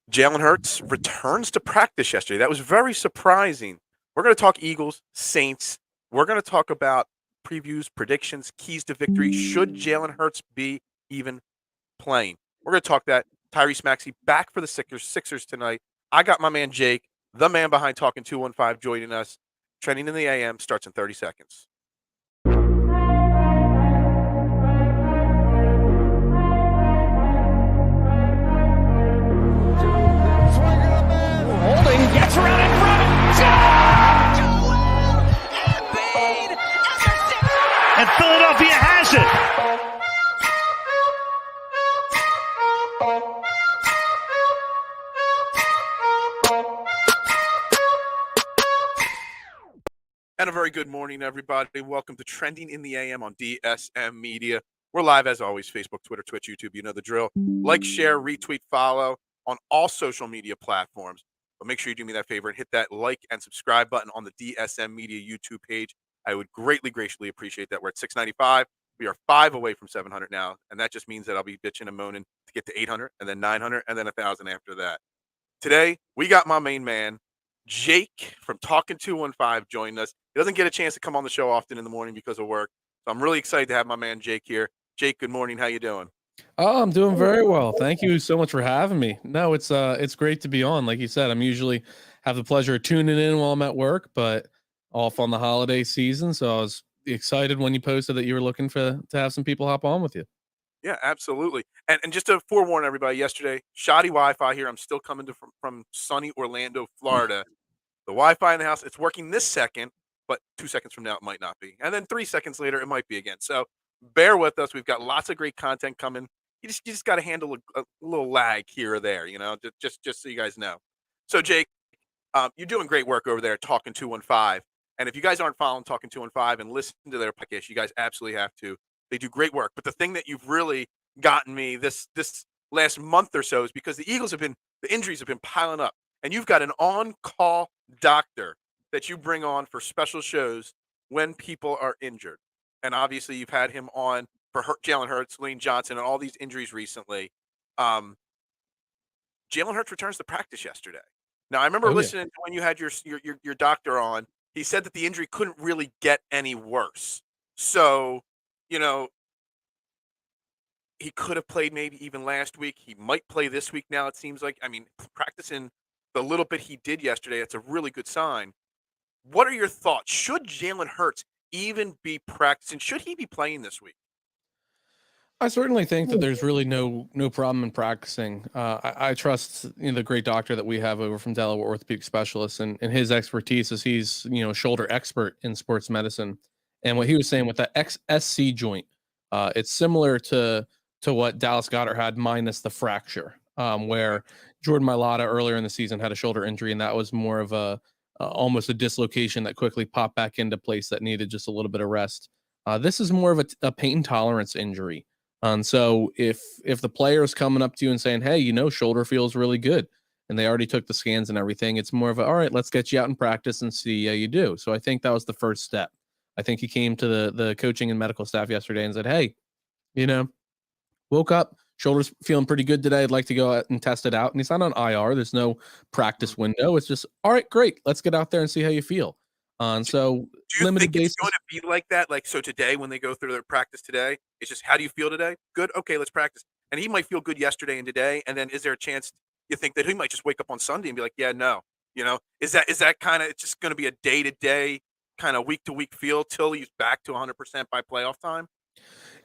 Jalen Hurts returns to practice yesterday. That was very surprising. We're going to talk Eagles, Saints. We're going to talk about previews, predictions, keys to victory. Should Jalen Hurts be even playing? We're going to talk that. Tyrese Maxey back for the Sixers tonight. I got my man Jake, the man behind Talkin215, joining us. Trending in the AM starts in 30 seconds. Holding, gets around in front. Joel Embiid intercepted. And Philadelphia has it. And a very good morning, everybody. Welcome to Trending in the AM on DSM Media. We're live, as always, Facebook, Twitter, Twitch, YouTube. You know the drill. Like, share, retweet, follow on all social media platforms. But make sure you do me that favor and hit that like and subscribe button on the DSM Media YouTube page. I would greatly, graciously appreciate that. We're at 695. We are 5 away from 700 now. And that just means that I'll be bitching and moaning to get to 800 and then 900 and then 1,000 after that. Today, we got my main man, Jake from Talkin215, joining us. He doesn't get a chance to come on the show often in the morning because of work. So I'm really excited to have my man Jake here. Jake, good morning. How you doing? Oh, I'm doing very well. Thank you so much for having me. No, it's great to be on. Like you said, I'm usually have the pleasure of tuning in while I'm at work, but off on the holiday season. So I was excited when you posted that you were looking to have some people hop on with you. Yeah, absolutely. And just to forewarn everybody, yesterday, shoddy Wi-Fi here. I'm still coming from sunny Orlando, Florida. The Wi-Fi in the house, it's working this second, but 2 seconds from now it might not be. And then 3 seconds later it might be again. So bear with us. We've got lots of great content coming. You just got to handle a little lag here or there, just so you guys know. So Jake, you're doing great work over there at Talkin215. And if you guys aren't following Talkin215 and listen to their podcast, you guys absolutely have to. They do great work. But the thing that you've really gotten me this last month or so is because the injuries have been piling up. And you've got an on-call doctor that you bring on for special shows when people are injured. And obviously you've had him on for Jalen Hurts, Lane Johnson, and all these injuries recently. Jalen Hurts returns to practice yesterday. Now, I remember listening to when you had your doctor on. He said that the injury couldn't really get any worse. So, he could have played maybe even last week. He might play this week now, it seems like. I mean, practicing the little bit he did yesterday, it's a really good sign. What are your thoughts? Should Jalen Hurts even be practicing? Should he be playing this week? I certainly think that there's really no problem in practicing. I trust the great doctor that we have over from Delaware Orthopedic Specialist and his expertise as he's shoulder expert in sports medicine. And what he was saying with that XSC joint, it's similar to what Dallas Goedert had minus the fracture, where Jordan Mailata earlier in the season had a shoulder injury, and that was more of almost a dislocation that quickly popped back into place that needed just a little bit of rest. This is more of a pain tolerance injury. And so if the player is coming up to you and saying, hey, shoulder feels really good, and they already took the scans and everything, it's more of all right, let's get you out in practice and see how you do. So I think that was the first step. I think he came to the coaching and medical staff yesterday and said, hey, woke up, shoulders feeling pretty good today. I'd like to go out and test it out. And he's not on IR. There's no practice window. It's just, all right, great. Let's get out there and see how you feel. And so do you think it's going to be like that? Like, so today when they go through their practice today, it's just, how do you feel today? Good. Okay, let's practice. And he might feel good yesterday and today. And then is there a chance you think that he might just wake up on Sunday and be like, yeah, no, is that kind of, it's just going to be a day-to-day kind of week-to-week feel till he's back to 100% by playoff time?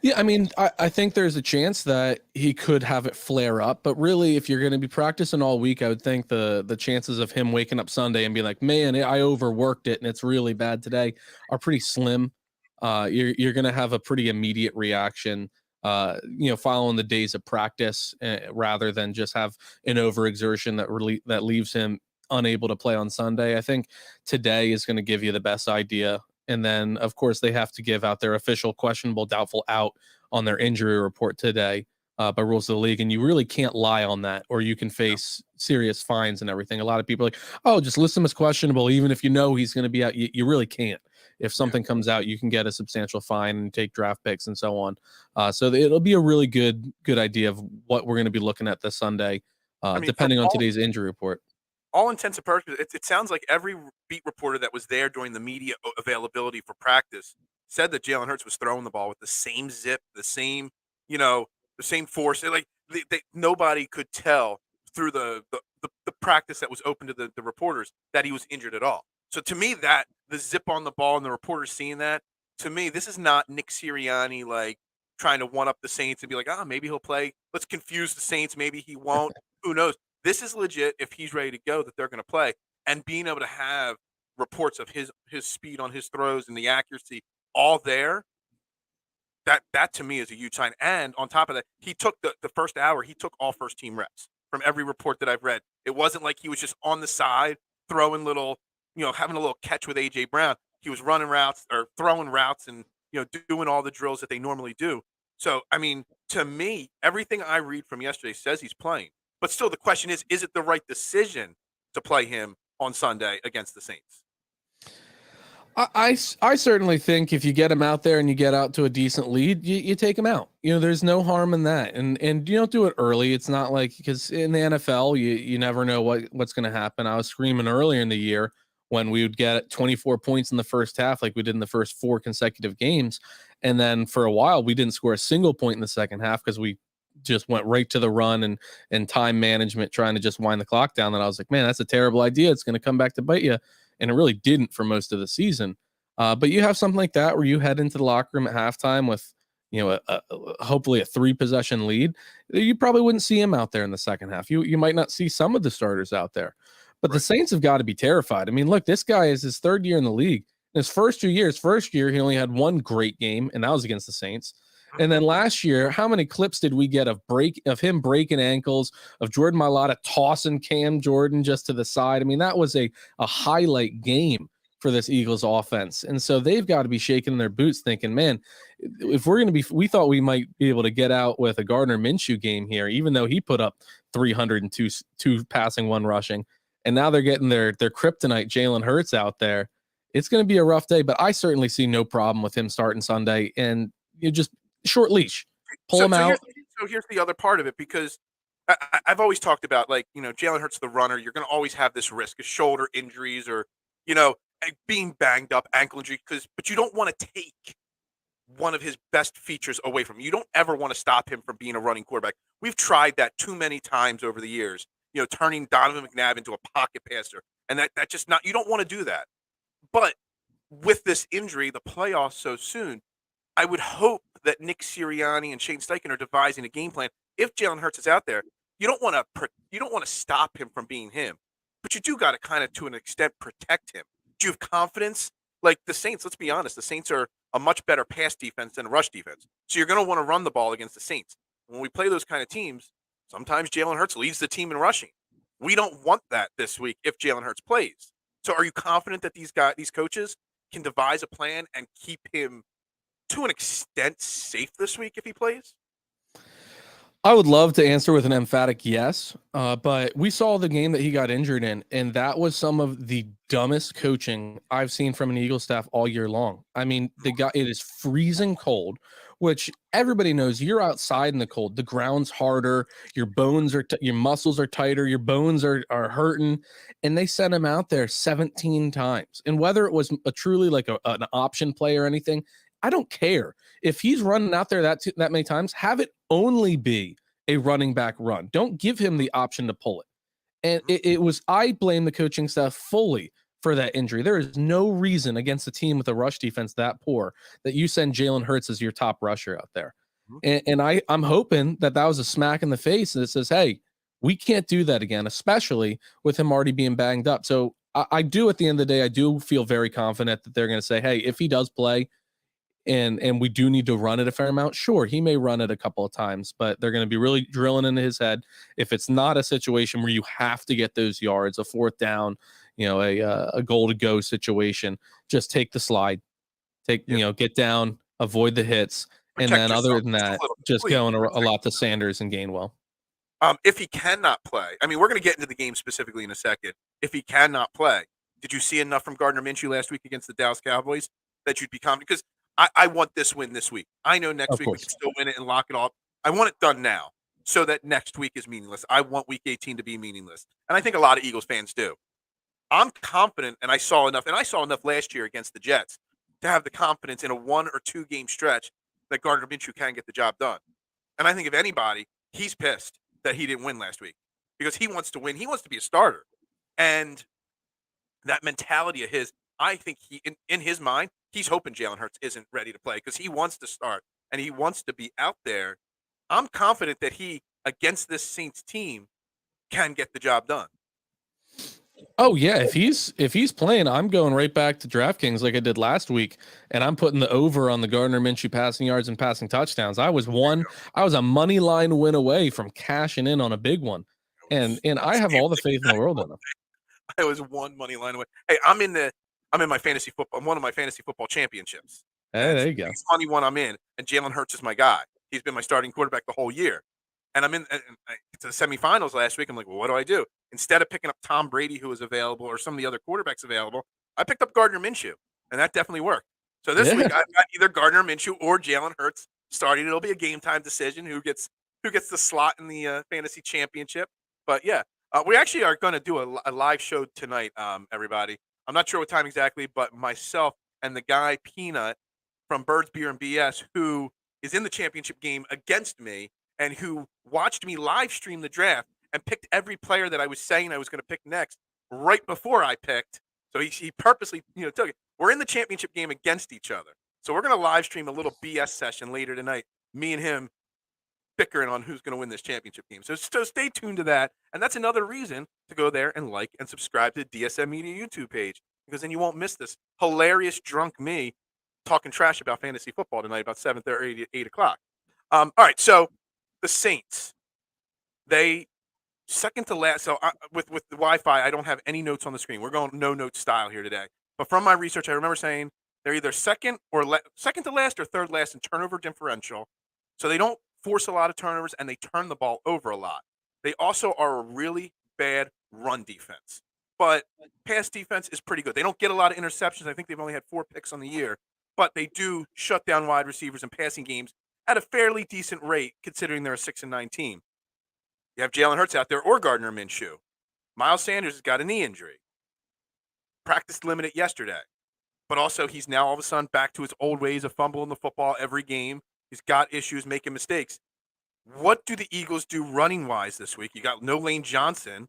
Yeah, I mean, I think there's a chance that he could have it flare up, but really, if you're going to be practicing all week, I would think the chances of him waking up Sunday and being like, man, I overworked it and it's really bad today are pretty slim. You're going to have a pretty immediate reaction, following the days of practice rather than just have an overexertion that leaves him unable to play on Sunday. I think today is going to give you the best idea. And then, of course, they have to give out their official questionable, doubtful out on their injury report today by rules of the league. And you really can't lie on that, or you can face serious fines and everything. A lot of people are like, oh, just list him as questionable, even if he's going to be out. You really can't. If something comes out, you can get a substantial fine and take draft picks and so on. So it'll be a really good idea of what we're going to be looking at this Sunday. I mean, depending on today's injury report. all intents and purposes, it sounds like every beat reporter that was there during the media availability for practice said that Jalen Hurts was throwing the ball with the same zip, the same, the same force. Like nobody could tell through the practice that was open to the reporters that he was injured at all. So to me, that the zip on the ball and the reporters seeing that, to me, this is not Nick Sirianni like trying to one up the Saints and be like, maybe he'll play. Let's confuse the Saints. Maybe he won't. Who knows? This is legit. If he's ready to go, that they're going to play, and being able to have reports of his speed on his throws and the accuracy all there. That to me is a huge sign. And on top of that, he took the first hour. He took all first team reps from every report that I've read. It wasn't like he was just on the side throwing little, having a little catch with AJ Brown. He was running routes or throwing routes and doing all the drills that they normally do. So I mean, to me, everything I read from yesterday says he's playing. But still, the question is it the right decision to play him on Sunday against the Saints? I certainly think if you get him out there and you get out to a decent lead, you take him out. There's no harm in that. And you don't do it early. It's not like, because in the NFL, you never know what's going to happen. I was screaming earlier in the year when we would get 24 points in the first half, like we did in the first 4 consecutive games. And then for a while, we didn't score a single point in the second half because we just went right to the run and time management, trying to just wind the clock down. And I was like, man, that's a terrible idea. It's going to come back to bite you. And it really didn't for most of the season. But you have something like that where you head into the locker room at halftime with, hopefully a 3-possession lead. You probably wouldn't see him out there in the second half. You might not see some of the starters out there. But right. The Saints have got to be terrified. I mean, look, this guy is his 3rd year in the league. In his first 2 years, first year, he only had 1 great game, and that was against the Saints. And then last year, how many clips did we get of him breaking ankles, of Jordan Mailata tossing Cam Jordan just to the side? I mean, that was a highlight game for this Eagles offense. And so they've got to be shaking their boots thinking, man, if we're going to we thought we might be able to get out with a Gardner Minshew game here, even though he put up 302 passing, 1 rushing. And now they're getting their kryptonite Jalen Hurts out there. It's going to be a rough day, but I certainly see no problem with him starting Sunday. And you just short leash, pull him out. Here's the other part of it, because I've always talked about, like, Jalen Hurts, the runner, you're going to always have this risk of shoulder injuries or, being banged up, ankle injury, but you don't want to take one of his best features away from him. You don't ever want to stop him from being a running quarterback. We've tried that too many times over the years, turning Donovan McNabb into a pocket passer. And that just not, you don't want to do that. But with this injury, the playoffs so soon, I would hope that Nick Sirianni and Shane Steichen are devising a game plan. If Jalen Hurts is out there, you don't want to stop him from being him, but you do got to kind of, to an extent, protect him. Do you have confidence? Like the Saints, let's be honest, the Saints are a much better pass defense than a rush defense. So you're going to want to run the ball against the Saints. When we play those kind of teams, sometimes Jalen Hurts leads the team in rushing. We don't want that this week if Jalen Hurts plays. So are you confident that these coaches can devise a plan and keep him to an extent safe this week if he plays? I would love to answer with an emphatic yes, but we saw the game that he got injured in, and that was some of the dumbest coaching I've seen from an Eagles staff all year long. I mean, it is freezing cold, which everybody knows. You're outside in the cold. The ground's harder. Your bones are, your muscles are tighter. Your bones are hurting, and they sent him out there 17 times. And whether it was a truly like an option play or anything, I don't care. If he's running out there that many times, have it only be a running back run. Don't give him the option to pull it. And I blame the coaching staff fully for that injury. There is no reason against a team with a rush defense that poor that you send Jalen Hurts as your top rusher out there. And I'm hoping that was a smack in the face that says, hey, we can't do that again, especially with him already being banged up. So I do, at the end of the day, I do feel very confident that they're going to say, hey, if he does play, and we do need to run it a fair amount. Sure, he may run it a couple of times, but they're going to be really drilling into his head. If it's not a situation where you have to get those yards, a 4th down, a goal to go situation, just take the slide, get down, avoid the hits. Protect and then other than that, just going a lot to Sanders and Gainwell. If he cannot play, I mean, we're going to get into the game specifically in a second. If he cannot play, did you see enough from Gardner Minshew last week against the Dallas Cowboys that you'd be confident? Because I want this win this week. I know next week we can still win it and lock it off. I want it done now. so that next week is meaningless. I want week 18 to be meaningless. And I think a lot of Eagles fans do. I'm confident, and I saw enough last year against the Jets to have the confidence in a 1 or 2 game stretch that Gardner Minshew can get the job done. And I think if anybody, he's pissed that he didn't win last week because he wants to win. He wants to be a starter. And that mentality of his, I think in his mind, he's hoping Jalen Hurts isn't ready to play because he wants to start and he wants to be out there. I'm confident that he, against this Saints team, can get the job done. Oh yeah, if he's playing, I'm going right back to DraftKings like I did last week, and I'm putting the over on the Gardner Minshew passing yards and passing touchdowns. I was a money line win away from cashing in on a big one, and I have all the faith in the world in him. I was 1 money line away. Hey, I'm in my fantasy football. I'm one of my fantasy football championships. Hey, there you go. It's funny one I'm in, and Jalen Hurts is my guy. He's been my starting quarterback the whole year. And I'm in to the semifinals last week. I'm like, well, what do I do? Instead of picking up Tom Brady, who was available, or some of the other quarterbacks available, I picked up Gardner Minshew, and that definitely worked. So this week, I've got either Gardner Minshew or Jalen Hurts starting. It'll be a game time decision who gets the slot in the fantasy championship. But yeah, we actually are going to do a live show tonight, everybody. I'm not sure what time exactly, but myself and the guy Peanut from Birds Beer and BS, who is in the championship game against me, and who watched me live stream the draft and picked every player that I was saying I was going to pick next right before I picked. So he purposely, took it. We're in the championship game against each other. So we're going to live stream a little BS session later tonight, me and him bickering on who's going to win this championship game. So stay tuned to that. And that's another reason to go there and like and subscribe to the DSM Media YouTube page, because then you won't miss this hilarious drunk me talking trash about fantasy football tonight about 7:30, 8 o'clock. All right, so the Saints, they second to last. So with the Wi-Fi, I don't have any notes on the screen. We're going no note style here today. But from my research, I remember saying they're either second to last or third last in turnover differential. So they don't force a lot of turnovers and they turn the ball over a lot. They also are a really bad run defense, but pass defense is pretty good. They don't get a lot of interceptions. I think they've only had 4 picks on the year, but they do shut down wide receivers in passing games at a fairly decent rate, considering they're a 6-9 team. You have Jalen Hurts out there or Gardner Minshew. Miles Sanders has got a knee injury. Practiced limited yesterday. But also he's now all of a sudden back to his old ways of fumbling the football every game. He's got issues making mistakes. What do the Eagles do running-wise this week? You got no Lane Johnson.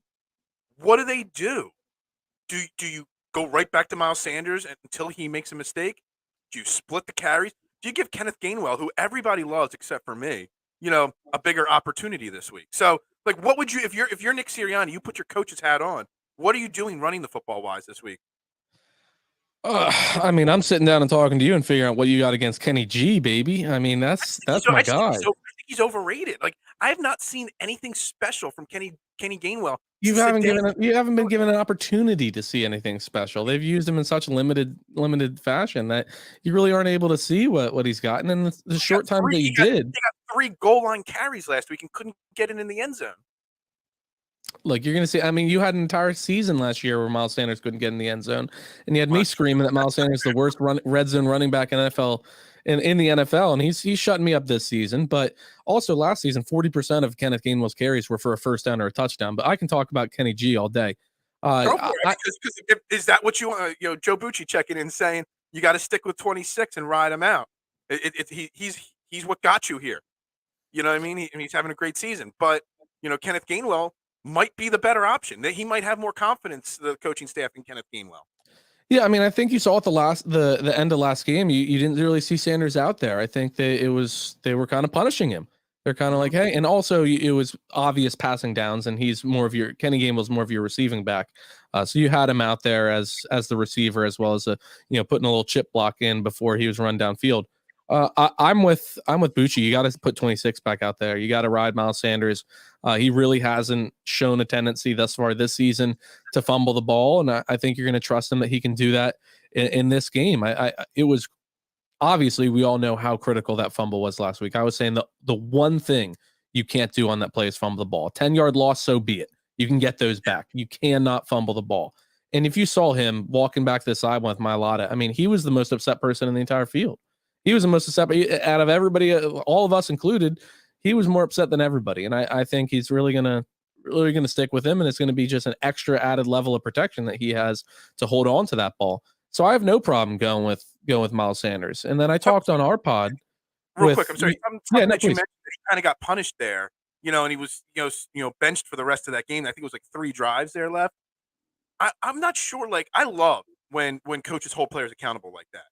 What do they do? Do you go right back to Miles Sanders until he makes a mistake? Do you split the carries? Do you give Kenneth Gainwell, who everybody loves except for me, a bigger opportunity this week? So, what would you, if you're Nick Sirianni, you put your coach's hat on, what are you doing running the football wise this week? I mean, I'm sitting down and talking to you and figuring out what you got against Kenny G, baby. I mean, that's my guy. I think he's overrated. I have not seen anything special from Kenny Gainwell. You haven't been given an opportunity to see anything special. They've used him in such limited fashion that you really aren't able to see what he's gotten in the short time that he did. He got 3 goal line carries last week and couldn't get it in the end zone. Look, you're going to see, I mean, you had an entire season last year where Miles Sanders couldn't get in the end zone, and you had me screaming that Miles Sanders is the worst red zone running back in NFL in the NFL, and he's shutting me up this season. But also last season, 40% of Kenneth Gainwell's carries were for a first down or a touchdown. But I can talk about Kenny G all day. Is that what you want? Joe Bucci checking in saying you got to stick with 26 and ride him out. He's what got you here. You know what I mean? He's having a great season, but Kenneth Gainwell might be the better option. He might have more confidence, the coaching staff, in Kenneth Gainwell. Yeah, I mean, I think you saw at the end of last game, you didn't really see Sanders out there. I think they were kind of punishing him. They're kind of like, hey, and also it was obvious passing downs, and Kenny Gainwell's more of your receiving back. So you had him out there as the receiver, as well as putting a little chip block in before he was run downfield. I'm with Bucci. You got to put 26 back out there. You got to ride Miles Sanders. He really hasn't shown a tendency thus far this season to fumble the ball, and I think you're going to trust him that he can do that in this game. It was obviously, we all know how critical that fumble was last week. I was saying the one thing you can't do on that play is fumble the ball. 10-yard loss, so be it. You can get those back. You cannot fumble the ball. And if you saw him walking back to the sideline with Mailata, I mean, he was the most upset person in the entire field. He was the most upset out of everybody, all of us included. he was more upset than everybody. And I think he's really gonna stick with him, and it's gonna be just an extra added level of protection that he has to hold on to that ball. So I have no problem going with Miles Sanders. And then I talked on our pod. Real quick, I'm sorry. Something that you please. mentioned, that he kind of got punished there, and he was, benched for the rest of that game. I think it was like 3 drives there left. I'm not sure. Like, I love when coaches hold players accountable like that.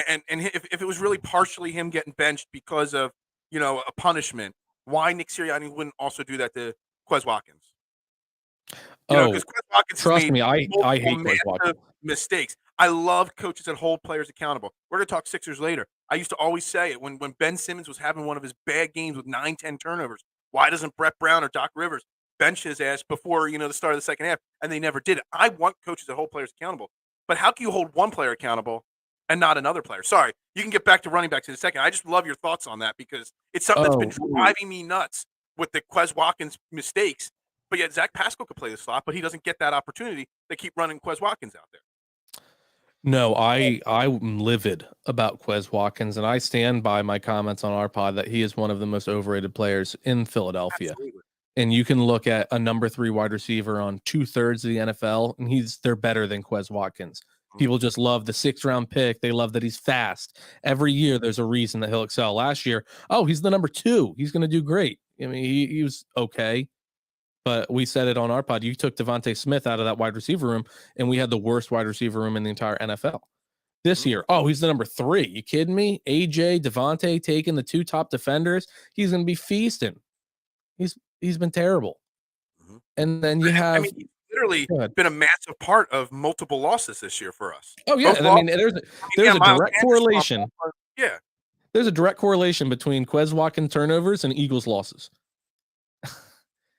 And if it was really partially him getting benched because of, a punishment, why Nick Sirianni wouldn't also do that to Quez Watkins? Because Quez Watkins trust me, I hate Quez Watkins. Mistakes. I love coaches that hold players accountable. We're going to talk Sixers later. I used to always say it when Ben Simmons was having one of his bad games with 9-10 turnovers. Why doesn't Brett Brown or Doc Rivers bench his ass before, the start of the second half? And they never did it. I want coaches that hold players accountable. But how can you hold one player accountable and not another player? Sorry, you can get back to running backs in a second. I just love your thoughts on that because it's something that's been driving me nuts with the Quez Watkins mistakes. But yet Zach Pascal could play the slot, but he doesn't get that opportunity. They keep running Quez Watkins out there. No, I'm livid about Quez Watkins, and I stand by my comments on our pod that he is one of the most overrated players in Philadelphia. Absolutely. And you can look at a number 3 wide receiver on 2/3 of the NFL, and they're better than Quez Watkins. People just love the 6th-round pick. They love that he's fast. Every year, there's a reason that he'll excel. Last year, he's the number 2. He's going to do great. I mean, he was okay. But we said it on our pod. You took Devontae Smith out of that wide receiver room, and we had the worst wide receiver room in the entire NFL. This year, he's the number 3. You kidding me? AJ, Devontae taking the 2 top defenders. He's going to be feasting. He's been terrible. Mm-hmm. And then you have... he's literally been a massive part of multiple losses this year for us. Oh, yeah. There's a direct correlation. Yeah. There's a direct correlation between Quez Watkins turnovers and Eagles losses.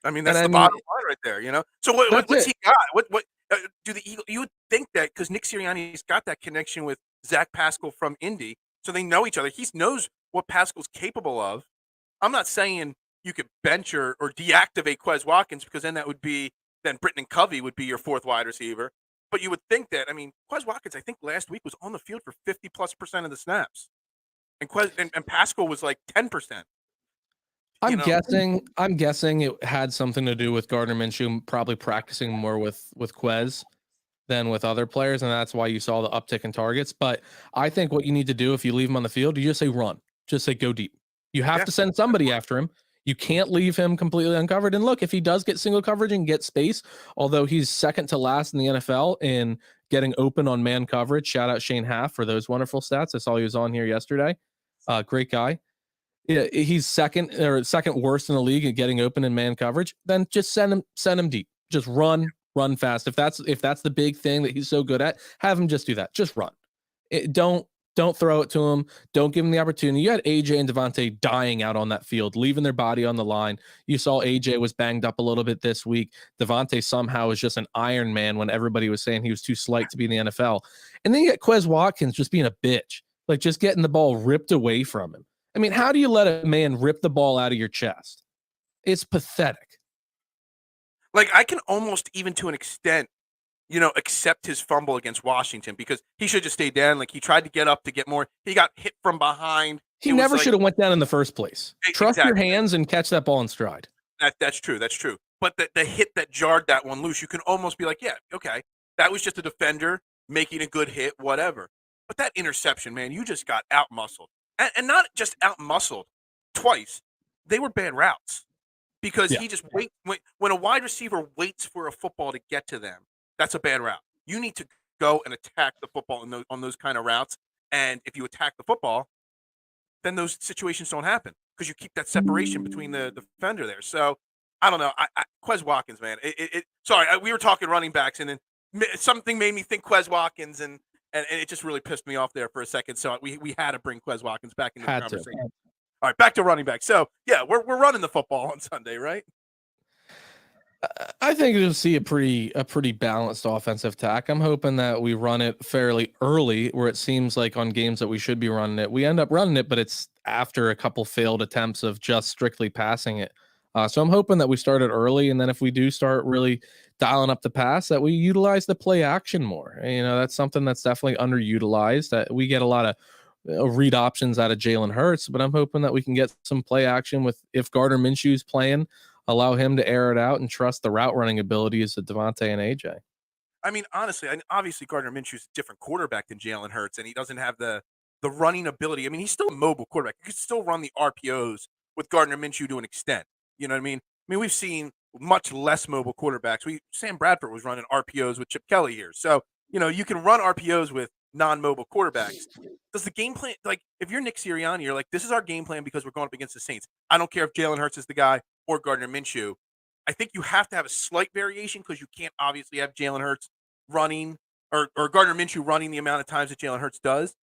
That's the bottom line right there, So what's he got? What do the Eagles? You would think that because Nick Sirianni's got that connection with Zach Pascal from Indy, so they know each other. He knows what Pascal's capable of. I'm not saying you could bench or deactivate Quez Watkins because then Britton Covey would be your 4th wide receiver. But you would think that Quez Watkins, I think last week was on the field for 50+% of the snaps, and Pascal was like 10%. I'm guessing it had something to do with Gardner Minshew probably practicing more with Quez than with other players, and that's why you saw the uptick in targets. But I think what you need to do if you leave him on the field, you just say run. Just say go deep. You have to send somebody after him. You can't leave him completely uncovered. And look, if he does get single coverage and get space, although he's second to last in the NFL in getting open on man coverage, shout out Shane Half for those wonderful stats. I saw he was on here yesterday. Great guy. Yeah, he's second worst in the league at getting open in man coverage. Then just send him deep. Just run fast. If that's the big thing that he's so good at, have him just do that. Just run. Don't throw it to him. Don't give him the opportunity. You had AJ and Devontae dying out on that field, leaving their body on the line. You saw AJ was banged up a little bit this week. Devontae somehow was just an Iron Man when everybody was saying he was too slight to be in the NFL. And then you get Quez Watkins just being a bitch, like just getting the ball ripped away from him. I mean, how do you let a man rip the ball out of your chest? It's pathetic. Like, I can almost, even to an extent, accept his fumble against Washington because he should just stay down. Like, he tried to get up to get more. He got hit from behind. He never should have went down in the first place. Trust your hands and catch that ball in stride. That's true. That's true. But the hit that jarred that one loose, you can almost be like, yeah, okay, that was just a defender making a good hit, whatever. But that interception, man, you just got out-muscled. And not just out-muscled twice. They were bad routes because he just when a wide receiver waits for a football to get to them, that's a bad route. You need to go and attack the football on those kind of routes. And if you attack the football, then those situations don't happen because you keep that separation between the defender there. So I don't know. Quez Watkins, man. Sorry, we were talking running backs, and then something made me think Quez Watkins, and it just really pissed me off there for a second. So we had to bring Quez Watkins back into the conversation. All right, back to running back. So yeah, we're running the football on Sunday, right? I think you'll see a pretty balanced offensive attack. I'm hoping that we run it fairly early, where it seems like on games that we should be running it, we end up running it, but it's after a couple failed attempts of just strictly passing it. So I'm hoping that we start it early, and then if we do start really dialing up the pass, that we utilize the play action more. And, that's something that's definitely underutilized. That we get a lot of read options out of Jalen Hurts, but I'm hoping that we can get some play action with, if Gardner Minshew's playing, allow him to air it out and trust the route running abilities of Devontae and AJ. I mean, honestly, obviously Gardner Minshew's a different quarterback than Jalen Hurts, and he doesn't have the running ability. I mean, he's still a mobile quarterback. You can still run the RPOs with Gardner Minshew to an extent. You know what I mean? I mean, we've seen much less mobile quarterbacks. Sam Bradford was running RPOs with Chip Kelly here. So, you know, you can run RPOs with non-mobile quarterbacks. Does the game plan, like, if you're Nick Sirianni, you're like, this is our game plan because we're going up against the Saints. I don't care if Jalen Hurts is the guy or Gardner Minshew. I think you have to have a slight variation because you can't obviously have Jalen Hurts running or Gardner Minshew running the amount of times that Jalen Hurts does.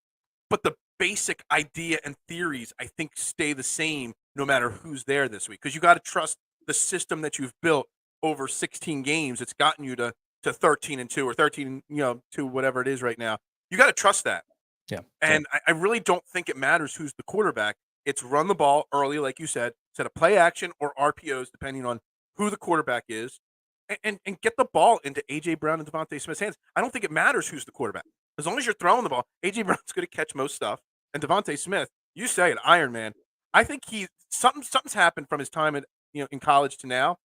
But the basic idea and theories, I think, stay the same no matter who's there this week, because you got to trust the system that you've built over 16 games. It's gotten you to 13-2 or 13, to whatever it is right now. You got to trust that. Yeah. And I really don't think it matters who's the quarterback. It's run the ball early, like you said, set a play action or RPOs, depending on who the quarterback is, and get the ball into A.J. Brown and Devontae Smith's hands. I don't think it matters who's the quarterback. As long as you're throwing the ball, A.J. Brown's going to catch most stuff. And Devontae Smith, you say it, Iron Man. I think something's happened from his time in college to now.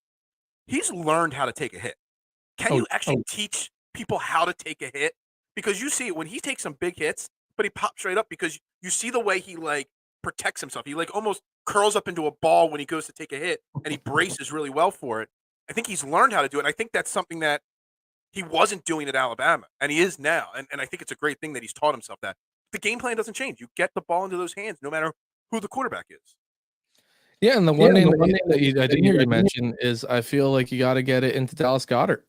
He's learned how to take a hit. Can you actually teach people how to take a hit? Because you see it when he takes some big hits, but he pops right up because you see the way he protects himself. He almost curls up into a ball when he goes to take a hit, and he braces really well for it. I think he's learned how to do it. And I think that's something that he wasn't doing at Alabama, and he is now. And I think it's a great thing that he's taught himself that. The game plan doesn't change. You get the ball into those hands no matter who the quarterback is. Yeah, and the one thing that I didn't hear you mention is I feel like you got to get it into Dallas Goedert.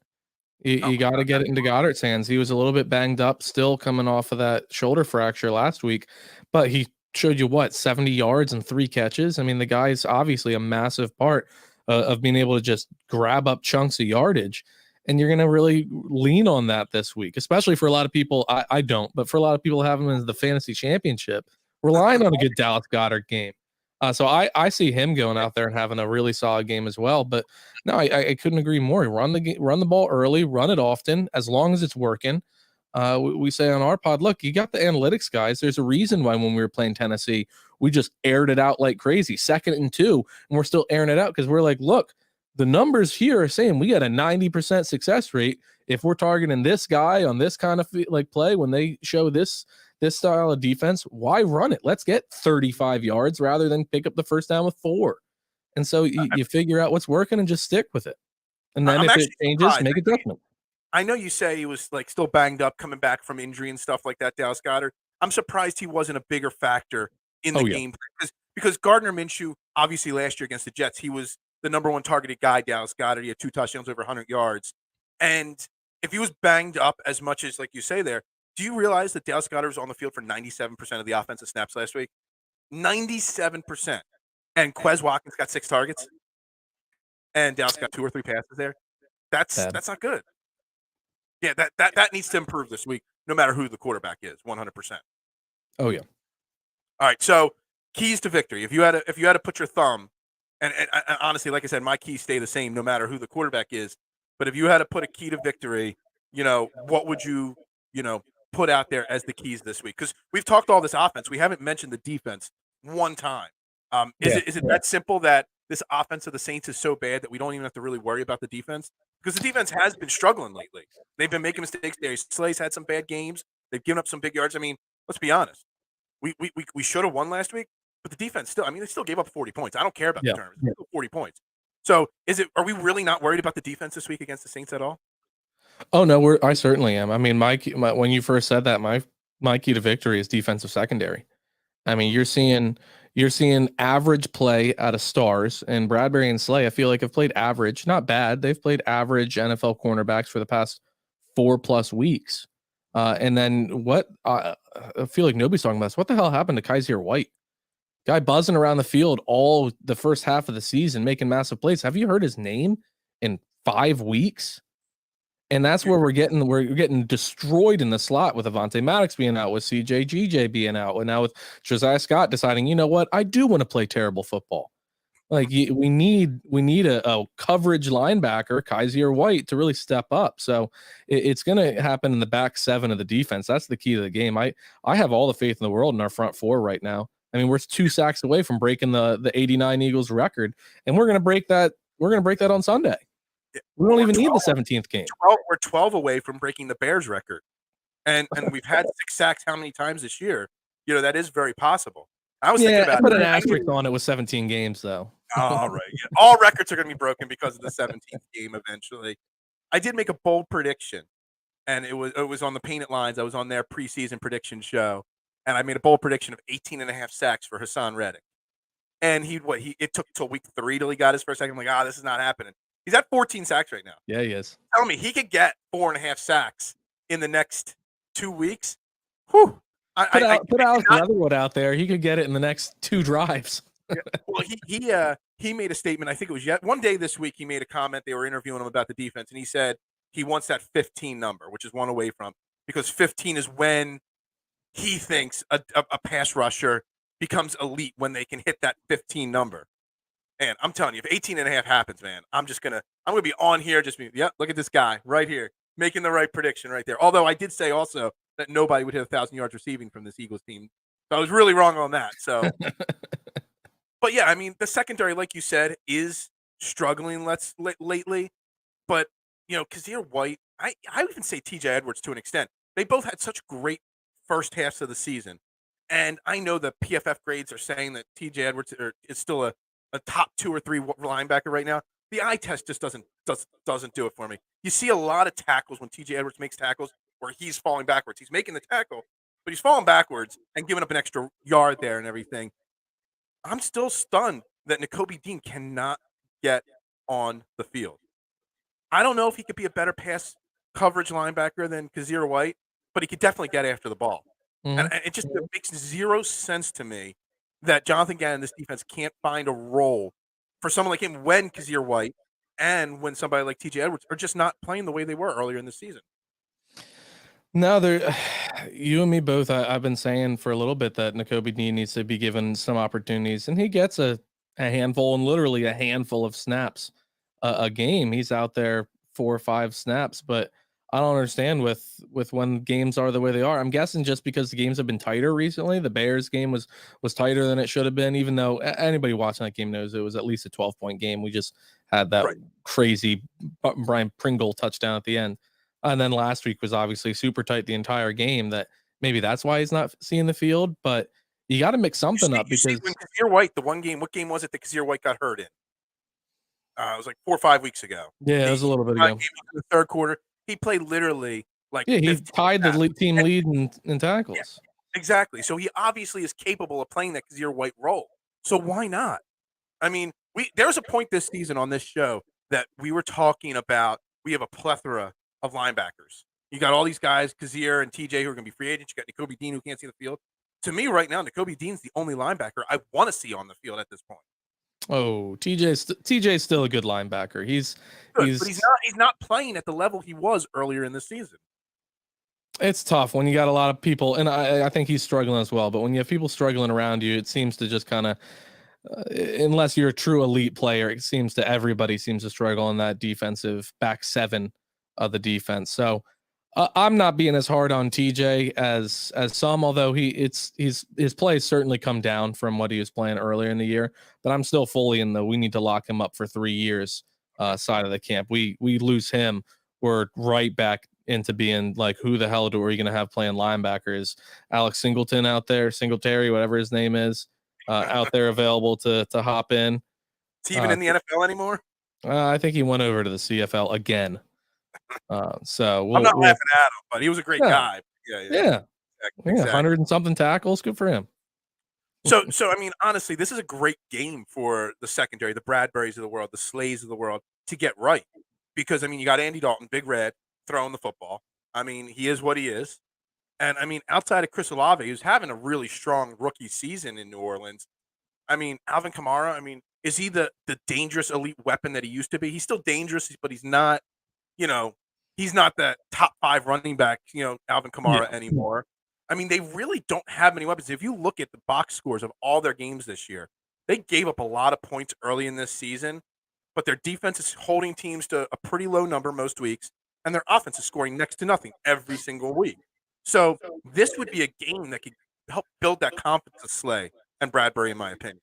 You got to get it into Goddard's hands. He was a little bit banged up, still coming off of that shoulder fracture last week, but he showed you 70 yards and 3 catches. I mean, the guy's obviously a massive part of being able to just grab up chunks of yardage, and you're going to really lean on that this week, especially for a lot of people. I don't, but for a lot of people having him in the fantasy championship, relying on a good Dallas Goedert game. So I see him going out there and having a really solid game as well. But no, I couldn't agree more. Run the ball early, run it often, as long as it's working. We say on our pod, look, you got the analytics guys. There's a reason why when we were playing Tennessee, we just aired it out like crazy, 2nd and 2, and we're still airing it out because we're like, look, the numbers here are saying we got a 90% success rate if we're targeting this guy on this kind of play when they show this style of defense. Why run it? Let's get 35 yards rather than pick up the first down with 4. And so you figure out what's working and just stick with it. And then if it changes, make adjustment. I know you say he was still banged up coming back from injury and stuff like that, Dallas Goedert. I'm surprised he wasn't a bigger factor in the game because Gardner Minshew, obviously last year against the Jets, he was the number 1 targeted guy, Dallas Goedert. He had 2 touchdowns, over 100 yards. And if he was banged up as much as, like you say there, do you realize that Dallas Goedert was on the field for 97% of the offensive snaps last week? 97%. And Quez Watkins got 6 targets. And Dallas got 2 or 3 passes there. That's not good. Yeah, that needs to improve this week, no matter who the quarterback is, 100%. Oh yeah. All right, so keys to victory. If you had to put your thumb, and honestly, like I said, my keys stay the same no matter who the quarterback is. But if you had to put a key to victory, what would you put out there as the keys this week? Because we've talked all this offense, we haven't mentioned the defense one time. Is it that simple that this offense of the Saints is so bad that we don't even have to really worry about the defense? Because the defense has been struggling lately. They've been making mistakes. Darius Slay's had some bad games. They've given up some big yards. I mean, let's be honest. We should have won last week, but the defense still, they still gave up 40 points. I don't care about the terms. They still 40 points. So are we really not worried about the defense this week against the Saints at all? Oh no, I certainly am. I mean, my when you first said that, my key to victory is defensive secondary. I mean, you're seeing average play out of stars, and Bradbury and Slay, I feel like, have played average, not bad. They've played average NFL cornerbacks for the past 4+ weeks. And then what I feel like nobody's talking about this. What the hell happened to Kaiser White? Guy buzzing around the field all the first half of the season, making massive plays. Have you heard his name in 5 weeks? And that's where we're getting destroyed in the slot with Avonte Maddox being out, with CJ GJ being out, and now with Josiah Scott deciding, you know what, I do want to play terrible football. Like we need a coverage linebacker, Kaiser White, to really step up. So it's going to happen in the back seven of the defense. That's the key to the game. I have all the faith in the world in our front four right now. I mean, we're 2 sacks away from breaking the 89 Eagles record, and we're going to break that. We're going to break that on Sunday. We don't even need the 17th game. We're 12 away from breaking the Bears record, and we've had 6 sacks how many times this year? You know, that is very possible. I was thinking about put an asterisk on it with 17 games, though. All right. Yeah. All records are going to be broken because of the 17th game eventually. I did make a bold prediction, and it was on the Painted Lines. I was on their preseason prediction show, and I made a bold prediction of 18.5 sacks for Hassan Reddick. And it took till week 3 till he got his first sack. I'm like, this is not happening. He's at 14 sacks right now. Yeah, he is. Tell me he could get 4.5 sacks in the next 2 weeks. Whew. Put Alex Leatherwood out there. He could get it in the next 2 drives. Yeah. Well, he made a statement. I think it was one day this week. He made a comment. They were interviewing him about the defense, and he said he wants that 15 number, which is one away from, because 15 is when he thinks a pass rusher becomes elite, when they can hit that 15 number. And I'm telling you, if 18.5 happens, man, I'm gonna be on here look at this guy right here making the right prediction right there. Although I did say also that nobody would hit 1,000 yards receiving from this Eagles team, so I was really wrong on that. So. But yeah, I mean, the secondary, like you said, is struggling lately. But, you know, Kazir White, I would even say TJ Edwards to an extent. They both had such great first halves of the season. And I know the PFF grades are saying that TJ Edwards is still a top 2 or 3 linebacker right now. The eye test just doesn't do it for me. You see a lot of tackles when TJ Edwards makes tackles where he's falling backwards. He's making the tackle, but he's falling backwards and giving up an extra yard there and everything. I'm still stunned that Nakobe Dean cannot get on the field. I don't know if he could be a better pass coverage linebacker than Kazir White, but he could definitely get after the ball. Mm-hmm. And it makes zero sense to me that Jonathan Gannon, this defense, can't find a role for someone like him when Kazir White and when somebody like TJ Edwards are just not playing the way they were earlier in the season. No, you and me both. I've been saying for a little bit that Nakobe Dean needs to be given some opportunities, and he gets a handful, and literally a handful of snaps a game. He's out there 4 or 5 snaps, but I don't understand with when games are the way they are. I'm guessing just because the games have been tighter recently. The Bears game was tighter than it should have been, even though anybody watching that game knows it was at least a 12-point game. We just had that crazy Brian Pringle touchdown at the end. And then last week was obviously super tight the entire game. That maybe that's why he's not seeing the field. But you got to mix something up because when Kazir White, the one game, what game was it that Kazir White got hurt in? It was like 4 or 5 weeks ago. Yeah, it was a little bit ago. In the third quarter, he played literally like he tied the team lead in tackles. Yeah, exactly. So he obviously is capable of playing that Kazir White role. So why not? I mean, there was a point this season on this show that we were talking about. We have a plethora of linebackers. You got all these guys, Kazir and TJ, who are going to be free agents. You got Nakobe Dean, who can't see the field. To me, right now, Nakobe Dean's the only linebacker I want to see on the field at this point. Oh, TJ's still a good linebacker. He's but he's not playing at the level he was earlier in the season. It's tough when you got a lot of people, and I think he's struggling as well. But when you have people struggling around you, it seems to just kind of, unless you're a true elite player, it seems to everybody seems to struggle in that defensive back 7 of the defense. So I'm not being as hard on TJ as some, although his play certainly come down from what he was playing earlier in the year. But I'm still fully in the we need to lock him up for 3 years side of the camp. We lose him, we're right back into being like, who the hell are we going to have playing linebacker? Is Alex Singletary, whatever his name is, out there available to hop in? Is he even in the NFL anymore? I think he went over to the CFL again. So I'm not laughing at him, but he was a great guy. Yeah. Exactly. 100 and something tackles. Good for him. So I mean, honestly, this is a great game for the secondary, the Bradburys of the world, the Slays of the world, to get right. Because, I mean, you got Andy Dalton, Big Red, throwing the football. I mean, he is what he is. And, I mean, outside of Chris Olave, who's having a really strong rookie season in New Orleans, I mean, Alvin Kamara, I mean, is he the dangerous elite weapon that he used to be? He's still dangerous, but he's not, he's not that top 5 running back, Alvin Kamara anymore. I mean, they really don't have many weapons. If you look at the box scores of all their games this year, They gave up a lot of points early in this season, but their defense is holding teams to a pretty low number most weeks, and their offense is scoring next to nothing every single week. So this would be a game that could help build that confidence of Slay and Bradbury, in my opinion.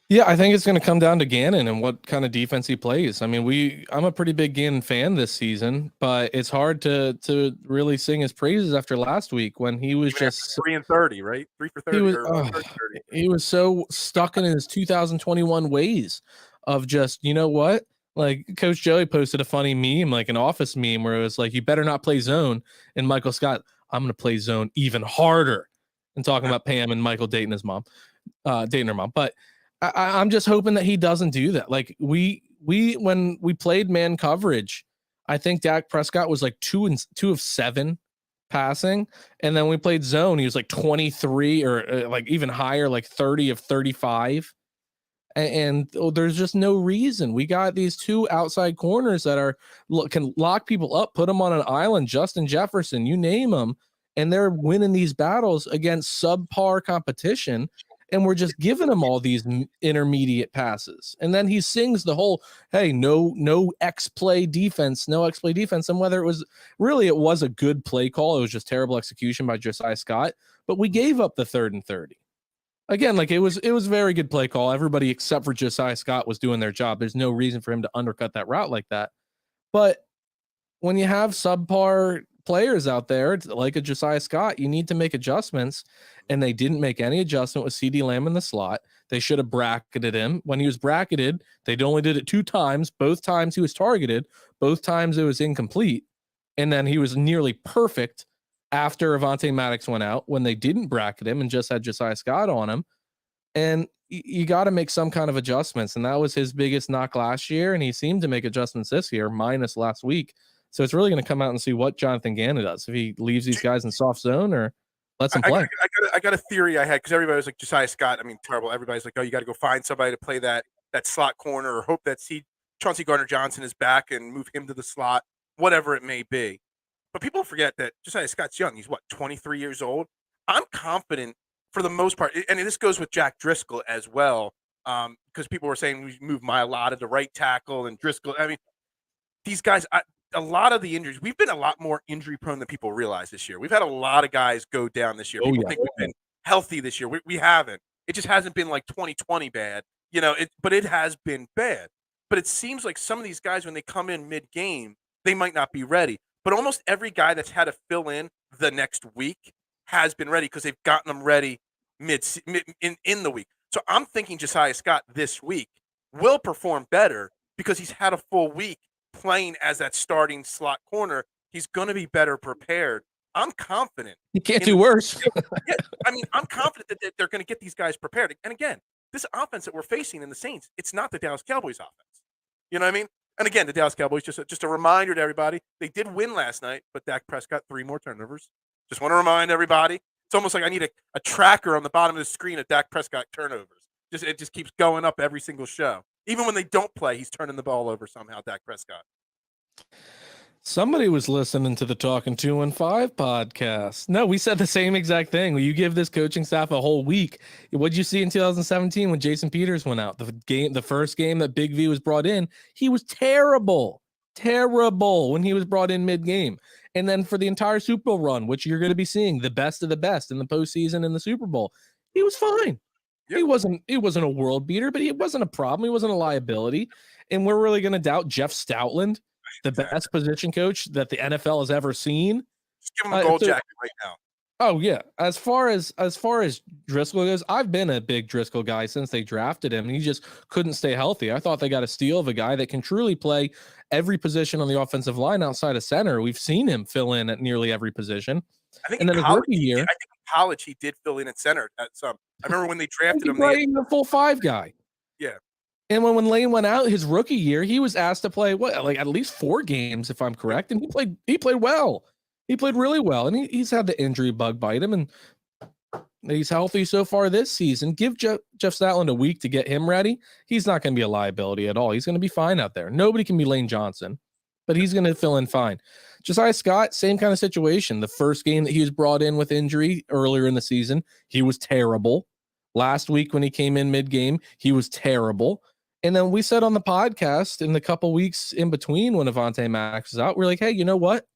Yeah, I think it's going to come down to Gannon and what kind of defense he plays. I mean, I'm a pretty big Gannon fan this season, but it's hard to really sing his praises after last week when he was just 3 and 30, right? 3 for 30. He was so stuck in his 2021 ways of just, you know what? Like Coach Joey posted a funny meme, like an office meme where it was like, you better not play zone. And Michael Scott, I'm going to play zone even harder. And talking about Pam and Michael dating her mom. But I'm just hoping that he doesn't do that. Like when we played man coverage, I think Dak Prescott was like 2 of 7 passing, and then we played zone, he was like 23 or like even higher, like 30 of 35. And there's just no reason. We got these 2 outside corners that can lock people up, put them on an island. Justin Jefferson, you name them, and they're winning these battles against subpar competition. And we're just giving him all these intermediate passes. And then he sings the whole, hey, no X-play defense. And whether it was a good play call, it was just terrible execution by Josiah Scott. But we gave up the 3rd and 30. Again, like it was a very good play call. Everybody except for Josiah Scott was doing their job. There's no reason for him to undercut that route like that. But when you have subpar players out there like a Josiah Scott, you need to make adjustments, and they didn't make any adjustment with CeeDee Lamb in the slot. They should have bracketed him. When he was bracketed, they only did it 2 times. Both times he was targeted, both times it was incomplete, and then he was nearly perfect after Avonte Maddox went out when they didn't bracket him and just had Josiah Scott on him. And you got to make some kind of adjustments, and that was his biggest knock last year, and he seemed to make adjustments this year minus last week. So it's really going to come out and see what Jonathan Gannon does, if he leaves these guys in soft zone or lets them play. I got a theory I had, because everybody was like, Josiah Scott, I mean, terrible. Everybody's like, oh, you got to go find somebody to play that slot corner, or hope that Chauncey Gardner-Johnson is back and move him to the slot, whatever it may be. But people forget that Josiah Scott's young. He's, 23 years old? I'm confident for the most part, and this goes with Jack Driscoll as well, because people were saying we moved Mailata to right tackle and Driscoll. I mean, these guys, a lot of the injuries, we've been a lot more injury prone than people realize this year. We've had a lot of guys go down this year. People think we've been healthy this year. We haven't. It just hasn't been like 2020 bad, but it has been bad. But it seems like some of these guys, when they come in mid-game, they might not be ready. But almost every guy that's had to fill in the next week has been ready, because they've gotten them ready in the week. So I'm thinking Josiah Scott this week will perform better because he's had a full week playing as that starting slot corner. He's going to be better prepared. I'm confident. You can't do worse. Yeah, I mean, I'm confident that they're going to get these guys prepared. And again, this offense that we're facing in the Saints, it's not the Dallas Cowboys offense. You know what I mean? And again, the Dallas Cowboys, just a reminder to everybody, they did win last night, but Dak Prescott 3 more turnovers. Just want to remind everybody. It's almost like I need a tracker on the bottom of the screen of Dak Prescott turnovers. It just keeps going up every single show. Even when they don't play, he's turning the ball over somehow, Dak Prescott. Somebody was listening to the Talkin215 podcast. No, we said the same exact thing. You give this coaching staff a whole week. What'd you see in 2017 when Jason Peters went out? The first game that Big V was brought in, he was terrible when he was brought in mid-game. And then for the entire Super Bowl run, which you're going to be seeing the best of the best in the postseason and the Super Bowl, he was fine. Yep. He wasn't a world beater, but he wasn't a problem. He wasn't a liability. And we're really going to doubt Jeff Stoutland, the best position coach that the NFL has ever seen. Just give him a gold jacket right now. Oh yeah. As far as Driscoll goes, I've been a big Driscoll guy since they drafted him, and he just couldn't stay healthy. I thought they got a steal of a guy that can truly play every position on the offensive line outside of center. We've seen him fill in at nearly every position. I think in college he did fill in at center at some. I remember when they drafted him, the full 5 guy. Yeah. And when Lane went out his rookie year, he was asked to play at least 4 games, if I'm correct, and he played well. He played really well, and he's had the injury bug bite him, and he's healthy so far this season. Give Jeff Stoutland a week to get him ready. He's not going to be a liability at all. He's going to be fine out there. Nobody can be Lane Johnson, but he's going to fill in fine. Josiah Scott, same kind of situation. The first game that he was brought in with injury earlier in the season, he was terrible. Last week when he came in mid-game, he was terrible. And then we said on the podcast in the couple weeks in between when Avonte Max was out, we're like, hey, you know what?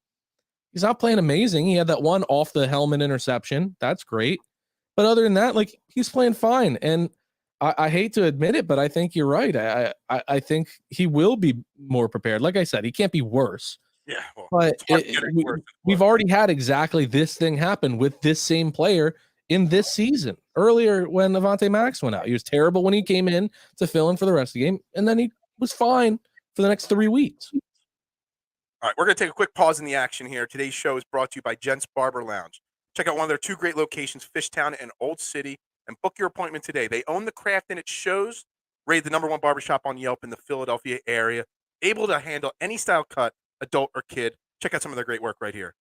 He's not playing amazing. He had that one off the helmet interception. That's great. But other than that, like, he's playing fine. And I hate to admit it, but I think you're right. I think he will be more prepared. Like I said, he can't be worse. Yeah, well, But we've already had exactly this thing happen with this same player in this season. Earlier, when Avonte Max went out, he was terrible when he came in to fill in for the rest of the game, and then he was fine for the next 3 weeks. All right, we're going to take a quick pause in the action here. Today's show is brought to you by Gents Barber Lounge. Check out one of their 2 great locations, Fishtown and Old City, and book your appointment today. They own the craft and it shows. Rated the #1 barbershop on Yelp in the Philadelphia area. Able to handle any style cut, adult or kid. Check out some of their great work right here.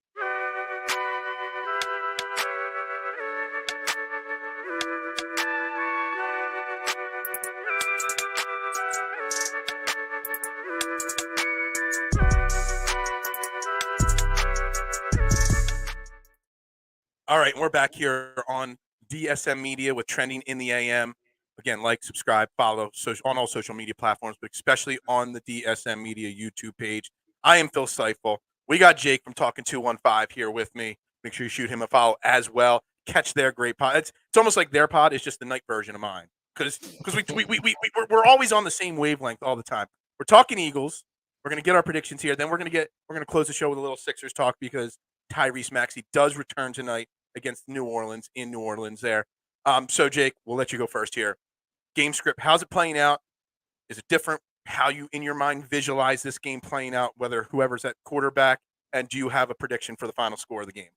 All right, we're back here on DSM Media with Trending in the AM. Again, like, subscribe, follow on all social media platforms, but especially on the DSM Media YouTube page. I am Phil Seifel. We got Jake from Talkin215 here with me. Make sure you shoot him a follow as well. Catch their great pod. It's almost like their pod is just the night version of mine because we're always on the same wavelength all the time. We're talking Eagles. We're gonna get our predictions here. Then we're gonna close the show with a little Sixers talk because Tyrese Maxey does return tonight against New Orleans in New Orleans there. So, Jake, we'll let you go first here. Game script, how's it playing out? Is it different how you, in your mind, visualize this game playing out, whether whoever's at quarterback? And do you have a prediction for the final score of the game?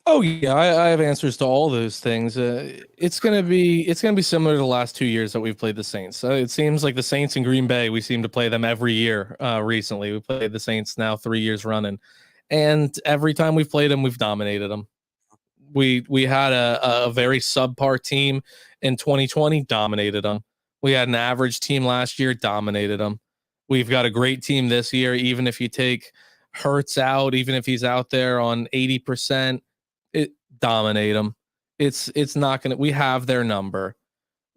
Oh, yeah, I have answers to all those things. It's gonna be similar to the last 2 years that we've played the Saints. It seems like the Saints in Green Bay, we seem to play them every year recently. We played the Saints now 3 years running. And every time we've played them, we've dominated them. We had a very subpar team in 2020, dominated them. We had an average team last year, dominated them. We've got a great team this year, even if you take Hurts out, even if he's out there on 80%, it dominate them. It's not going to, we have their number.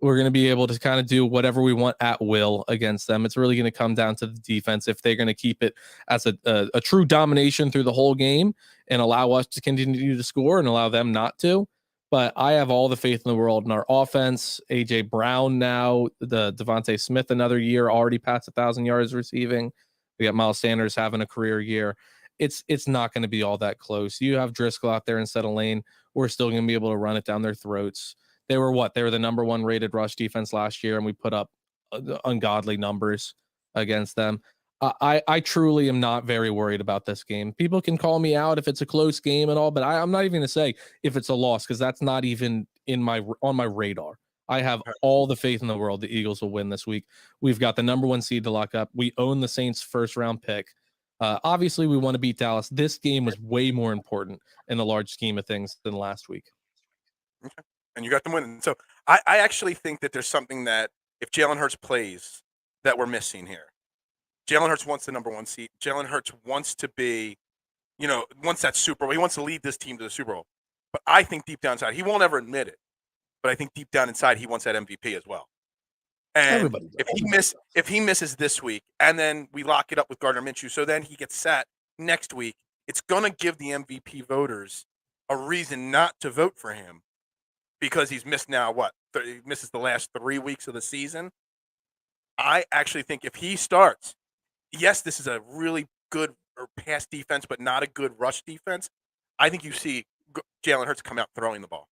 We're going to be able to kind of do whatever we want at will against them. It's really going to come down to the defense if they're going to keep it as a true domination through the whole game and allow us to continue to score and allow them not to. But I have all the faith in the world in our offense. A.J. Brown now, the Devontae Smith another year, already past 1,000 yards receiving. We got Miles Sanders having a career year. It's not going to be all that close. You have Driscoll out there instead of Lane. We're still going to be able to run it down their throats. They were the #1 rated rush defense last year, and we put up ungodly numbers against them. I truly am not very worried about this game. People can call me out if it's a close game and all, but I'm not even going to say if it's a loss because that's not even on my radar. I have all the faith in the world the Eagles will win this week. We've got the #1 seed to lock up. We own the Saints' first-round pick. Obviously, we want to beat Dallas. This game was way more important in the large scheme of things than last week. Okay. And you got them winning. So I actually think that there's something that if Jalen Hurts plays that we're missing here. Jalen Hurts wants the #1 seed. Jalen Hurts wants to be, wants that Super Bowl. He wants to lead this team to the Super Bowl. But I think deep down inside, he won't ever admit it. But I think deep down inside, he wants that MVP as well. And if he misses this week, and then we lock it up with Gardner Minshew, so then he gets sat next week, it's going to give the MVP voters a reason not to vote for him. Because he's missed now, he misses the last 3 weeks of the season. I actually think if he starts, yes, this is a really good pass defense, but not a good rush defense. I think you see Jalen Hurts come out throwing the ball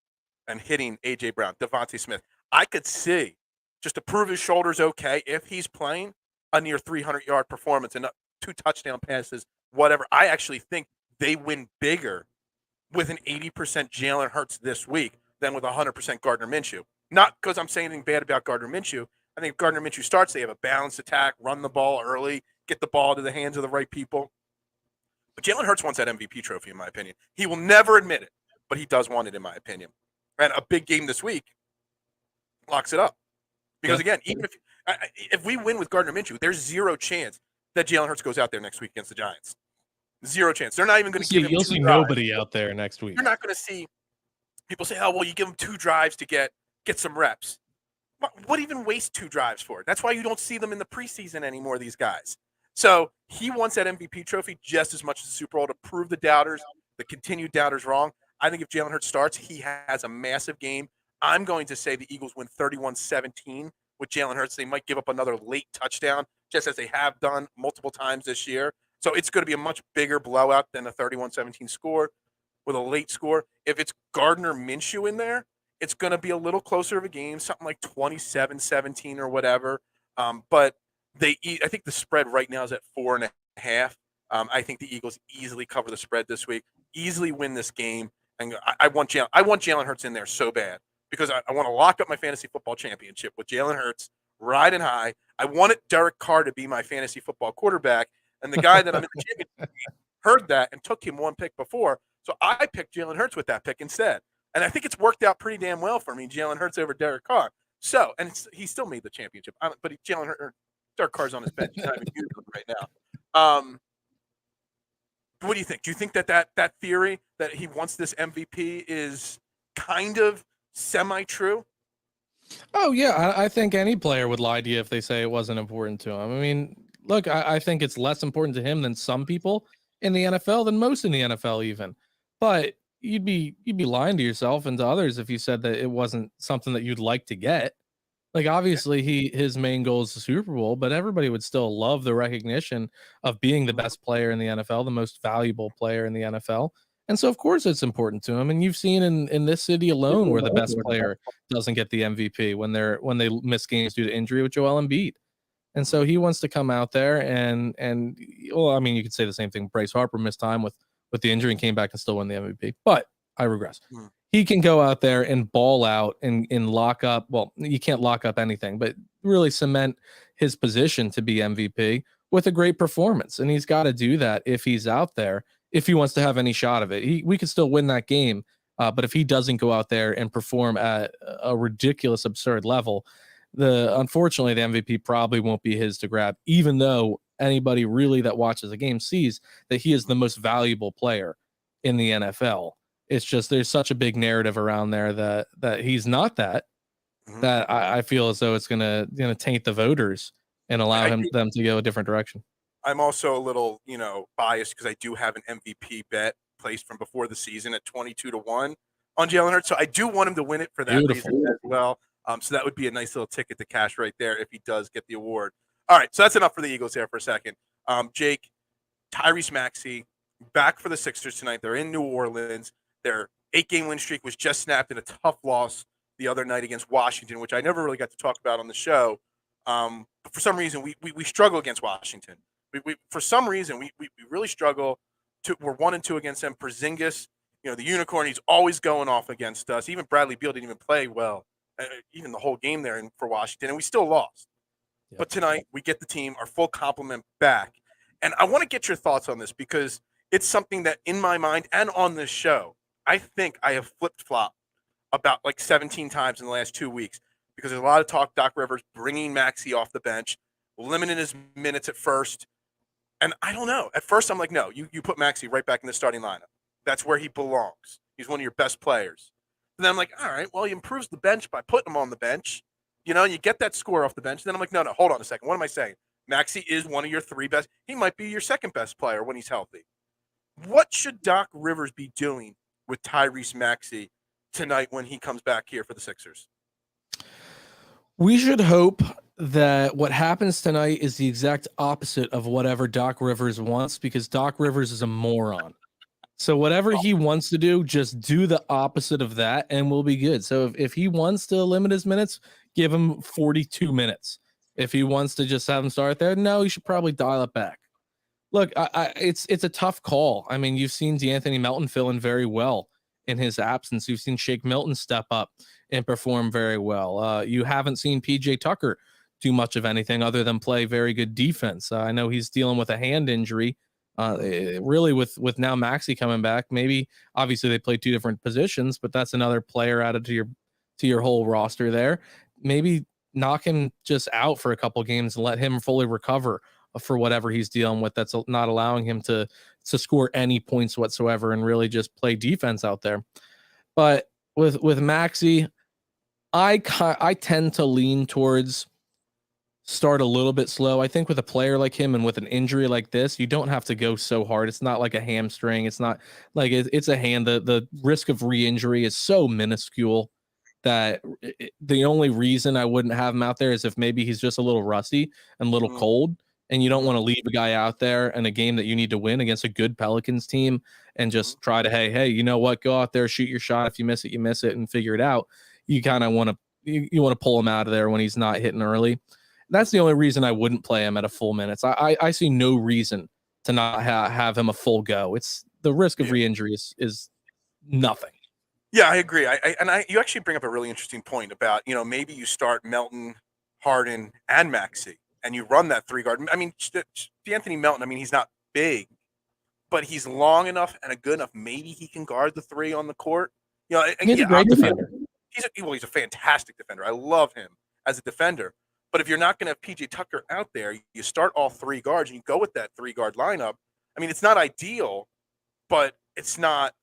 and hitting A.J. Brown, Devontae Smith. I could see, just to prove his shoulder's okay, if he's playing a near 300-yard performance and 2 touchdown passes, whatever. I actually think they win bigger with an 80% Jalen Hurts this week than with 100% Gardner Minshew. Not because I'm saying anything bad about Gardner Minshew. I think if Gardner Minshew starts, they have a balanced attack, run the ball early, get the ball to the hands of the right people. But Jalen Hurts wants that MVP trophy, in my opinion. He will never admit it, but he does want it, in my opinion. And a big game this week locks it up. Because, again, even if we win with Gardner Minshew, there's zero chance that Jalen Hurts goes out there next week against the Giants. Zero chance. They're not even going to give him You'll see nobody out there next week. You're not going to see people say, oh, well, you give them 2 drives to get get some reps. What even waste 2 drives for? That's why you don't see them in the preseason anymore, these guys. So he wants that MVP trophy just as much as the Super Bowl to prove the doubters, the continued doubters wrong. I think if Jalen Hurts starts, he has a massive game. I'm going to say the Eagles win 31-17 with Jalen Hurts. They might give up another late touchdown, just as they have done multiple times this year. So it's going to be a much bigger blowout than a 31-17 score with a late score. If it's Gardner Minshew in there, it's going to be a little closer of a game, something like 27-17 or whatever. But I think the spread right now is at 4.5. I think the Eagles easily cover the spread this week, easily win this game. And I want Jalen Hurts in there so bad because I want to lock up my fantasy football championship with Jalen Hurts riding high. I wanted Derek Carr to be my fantasy football quarterback. And the guy that I'm in the championship heard that and took him 1 pick before. So I picked Jalen Hurts with that pick instead. And I think it's worked out pretty damn well for me, Jalen Hurts over Derek Carr. So, and he still made the championship. But Jalen Hurts, Derek Carr's on his bench. He's not even using him right now. What do you think? Do you think that theory that he wants this MVP is kind of semi-true? Oh, yeah. I think any player would lie to you if they say it wasn't important to him. I mean, look, I think it's less important to him than some people in the NFL, than most in the NFL even. But you'd be lying to yourself and to others if you said that it wasn't something that you'd like to get. Like, obviously, his main goal is the Super Bowl, but everybody would still love the recognition of being the best player in the NFL, the most valuable player in the NFL. And so, of course, it's important to him. And you've seen in this city alone where the best player doesn't get the MVP when they miss games due to injury with Joel Embiid. And so he wants to come out there and well, I mean, you could say the same thing. Bryce Harper missed time with the injury and came back and still won the MVP. But I regress. He can go out there and ball out and lock up. Well, you can't lock up anything, but really cement his position to be MVP with a great performance. And he's got to do that if he's out there, if he wants to have any shot of it. We could still win that game. But if he doesn't go out there and perform at a ridiculous, absurd level, unfortunately, the MVP probably won't be his to grab, even though anybody really that watches the game sees that he is the most valuable player in the NFL. It's just there's such a big narrative around there that he's not that. That I feel as though it's gonna taint the voters and allow them to go a different direction. I'm also a little biased because I do have an MVP bet placed from before the season at 22-1 on Jalen Hurts, so I do want him to win it for that reason as well. So that would be a nice little ticket to cash right there if he does get the award. All right, so that's enough for the Eagles here for a second. Jake, Tyrese Maxey back for the Sixers tonight. They're in New Orleans. Their 8-game win streak was just snapped in a tough loss the other night against Washington, which I never really got to talk about on the show. But for some reason, we struggle against Washington. For some reason, we really struggle. We're 1-2 against them. Porzingis, the unicorn, he's always going off against us. Even Bradley Beal didn't even play well, even the whole game there for Washington, and we still lost. Yep. But tonight, we get the team, our full complement back. And I want to get your thoughts on this because it's something that in my mind and on this show, I think I have flip-flopped about like 17 times in the last 2 weeks because there's a lot of talk Doc Rivers bringing Maxey off the bench, limiting his minutes at first. And I don't know. At first, I'm like, no, you put Maxey right back in the starting lineup. That's where he belongs. He's one of your best players. And then I'm like, all right, well, he improves the bench by putting him on the bench. You get that score off the bench. Then I'm like, no, hold on a second. What am I saying? Maxey is one of your 3 best. He might be your 2nd best player when he's healthy. What should Doc Rivers be doing with Tyrese Maxey tonight when he comes back here for the Sixers? We should hope that what happens tonight is the exact opposite of whatever Doc Rivers wants, because Doc Rivers is a moron. So whatever he wants to do, just do the opposite of that and we'll be good. So if he wants to limit his minutes, give him 42 minutes. If he wants to just have him start there, no, you should probably dial it back. Look, it's a tough call. I mean, you've seen DeAnthony Melton fill in very well in his absence. You've seen Shake Milton step up and perform very well. You haven't seen PJ Tucker do much of anything other than play very good defense. I know he's dealing with a hand injury. Really, with now Maxey coming back, maybe obviously they play 2 different positions, but that's another player added to your whole roster there. Maybe knock him just out for a couple games and let him fully recover for whatever he's dealing with. That's not allowing him to score any points whatsoever and really just play defense out there. But with Maxey, I tend to lean towards start a little bit slow. I think with a player like him and with an injury like this, you don't have to go so hard. It's not like a hamstring. It's not like it's a hand. The risk of re-injury is so minuscule that the only reason I wouldn't have him out there is if maybe he's just a little rusty and a little cold, and you don't want to leave a guy out there in a game that you need to win against a good Pelicans team and just try to, hey, you know what, go out there, shoot your shot. If you miss it, you miss it, and figure it out. You kind of want to you want to pull him out of there when he's not hitting early. That's the only reason I wouldn't play him at a full minutes. I see no reason to not have him a full go. It's the risk of re-injury is nothing. Yeah, I agree. You actually bring up a really interesting point about, maybe you start Melton, Harden, and Maxey, and you run that 3-guard. I mean, D'Anthony Melton, he's not big, but he's long enough and a good enough. Maybe he can guard the 3 on the court. He's a great defender. He's a fantastic defender. I love him as a defender. But if you're not going to have PJ Tucker out there, you start all 3 guards and you go with that 3-guard lineup. It's not ideal, but it's not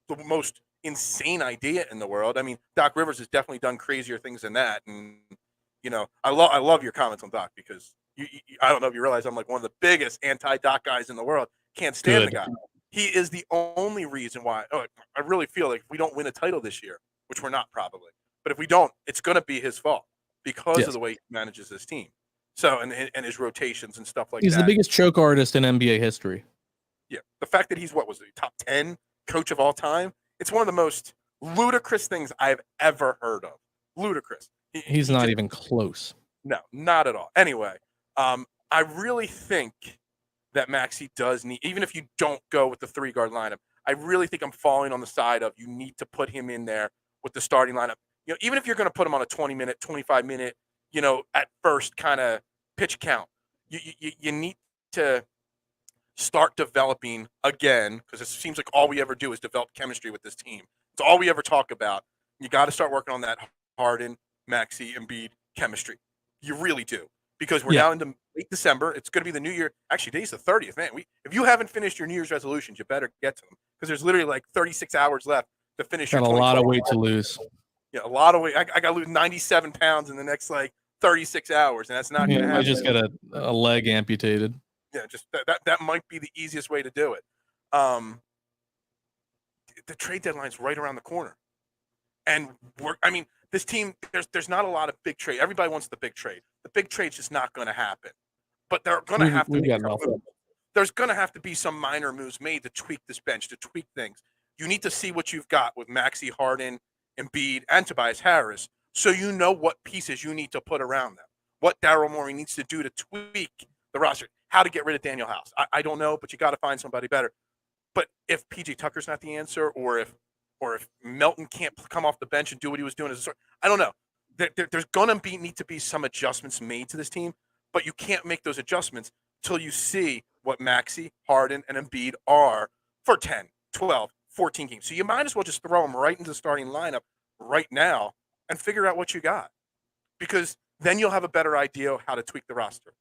the most insane idea in the world. Doc Rivers has definitely done crazier things than that. And, I love your comments on Doc because I don't know if you realize I'm like one of the biggest anti-Doc guys in the world. Can't stand the guy. He is the only reason why. I really feel like if we don't win a title this year, which we're not probably, but if we don't, it's going to be his fault. Because of the way he manages his team. So, and his rotations and stuff like that. He's the biggest choke artist in NBA history. Yeah. The fact that he's, top 10 coach of all time? It's one of the most ludicrous things I've ever heard of. Ludicrous. He's not even close. No, not at all. Anyway, I really think that Maxey does need, even if you don't go with the 3-guard lineup, I really think I'm falling on the side of you need to put him in there with the starting lineup. Even if you're going to put him on a 20-minute, 25-minute, at first kind of pitch count, you need to start developing again, because it seems like all we ever do is develop chemistry with this team. It's all we ever talk about. You got to start working on that Harden, Maxey, Embiid chemistry. You really do, because we're now into late December. It's going to be the new year. Actually, today's the 30th, man. If you haven't finished your New Year's resolutions, you better get to them, because there's literally like 36 hours left to finish. Got a lot of weight to lose. Yeah, a lot of weight. I got to lose 97 pounds in the next 36 hours, and that's not going to happen. I just got a leg amputated. Yeah, just that might be the easiest way to do it. The trade deadline's right around the corner, and this team, there's not a lot of big trade. Everybody wants the big trade. The big trade's just not going to happen. But they're going to have to. There's going to have to be some minor moves made to tweak this bench, to tweak things. You need to see what you've got with Maxey, Harden, Embiid, and Tobias Harris, so you know what pieces you need to put around them, what Daryl Morey needs to do to tweak the roster, how to get rid of Daniel House. I don't know, but you got to find somebody better. But if PJ Tucker's not the answer, or if Melton can't come off the bench and do what he was doing as a start, I don't know. There's going to need to be some adjustments made to this team, but you can't make those adjustments till you see what Maxey, Harden, and Embiid are for 10, 12, 14 games. So you might as well just throw them right into the starting lineup right now and figure out what you got, because then you'll have a better idea of how to tweak the roster.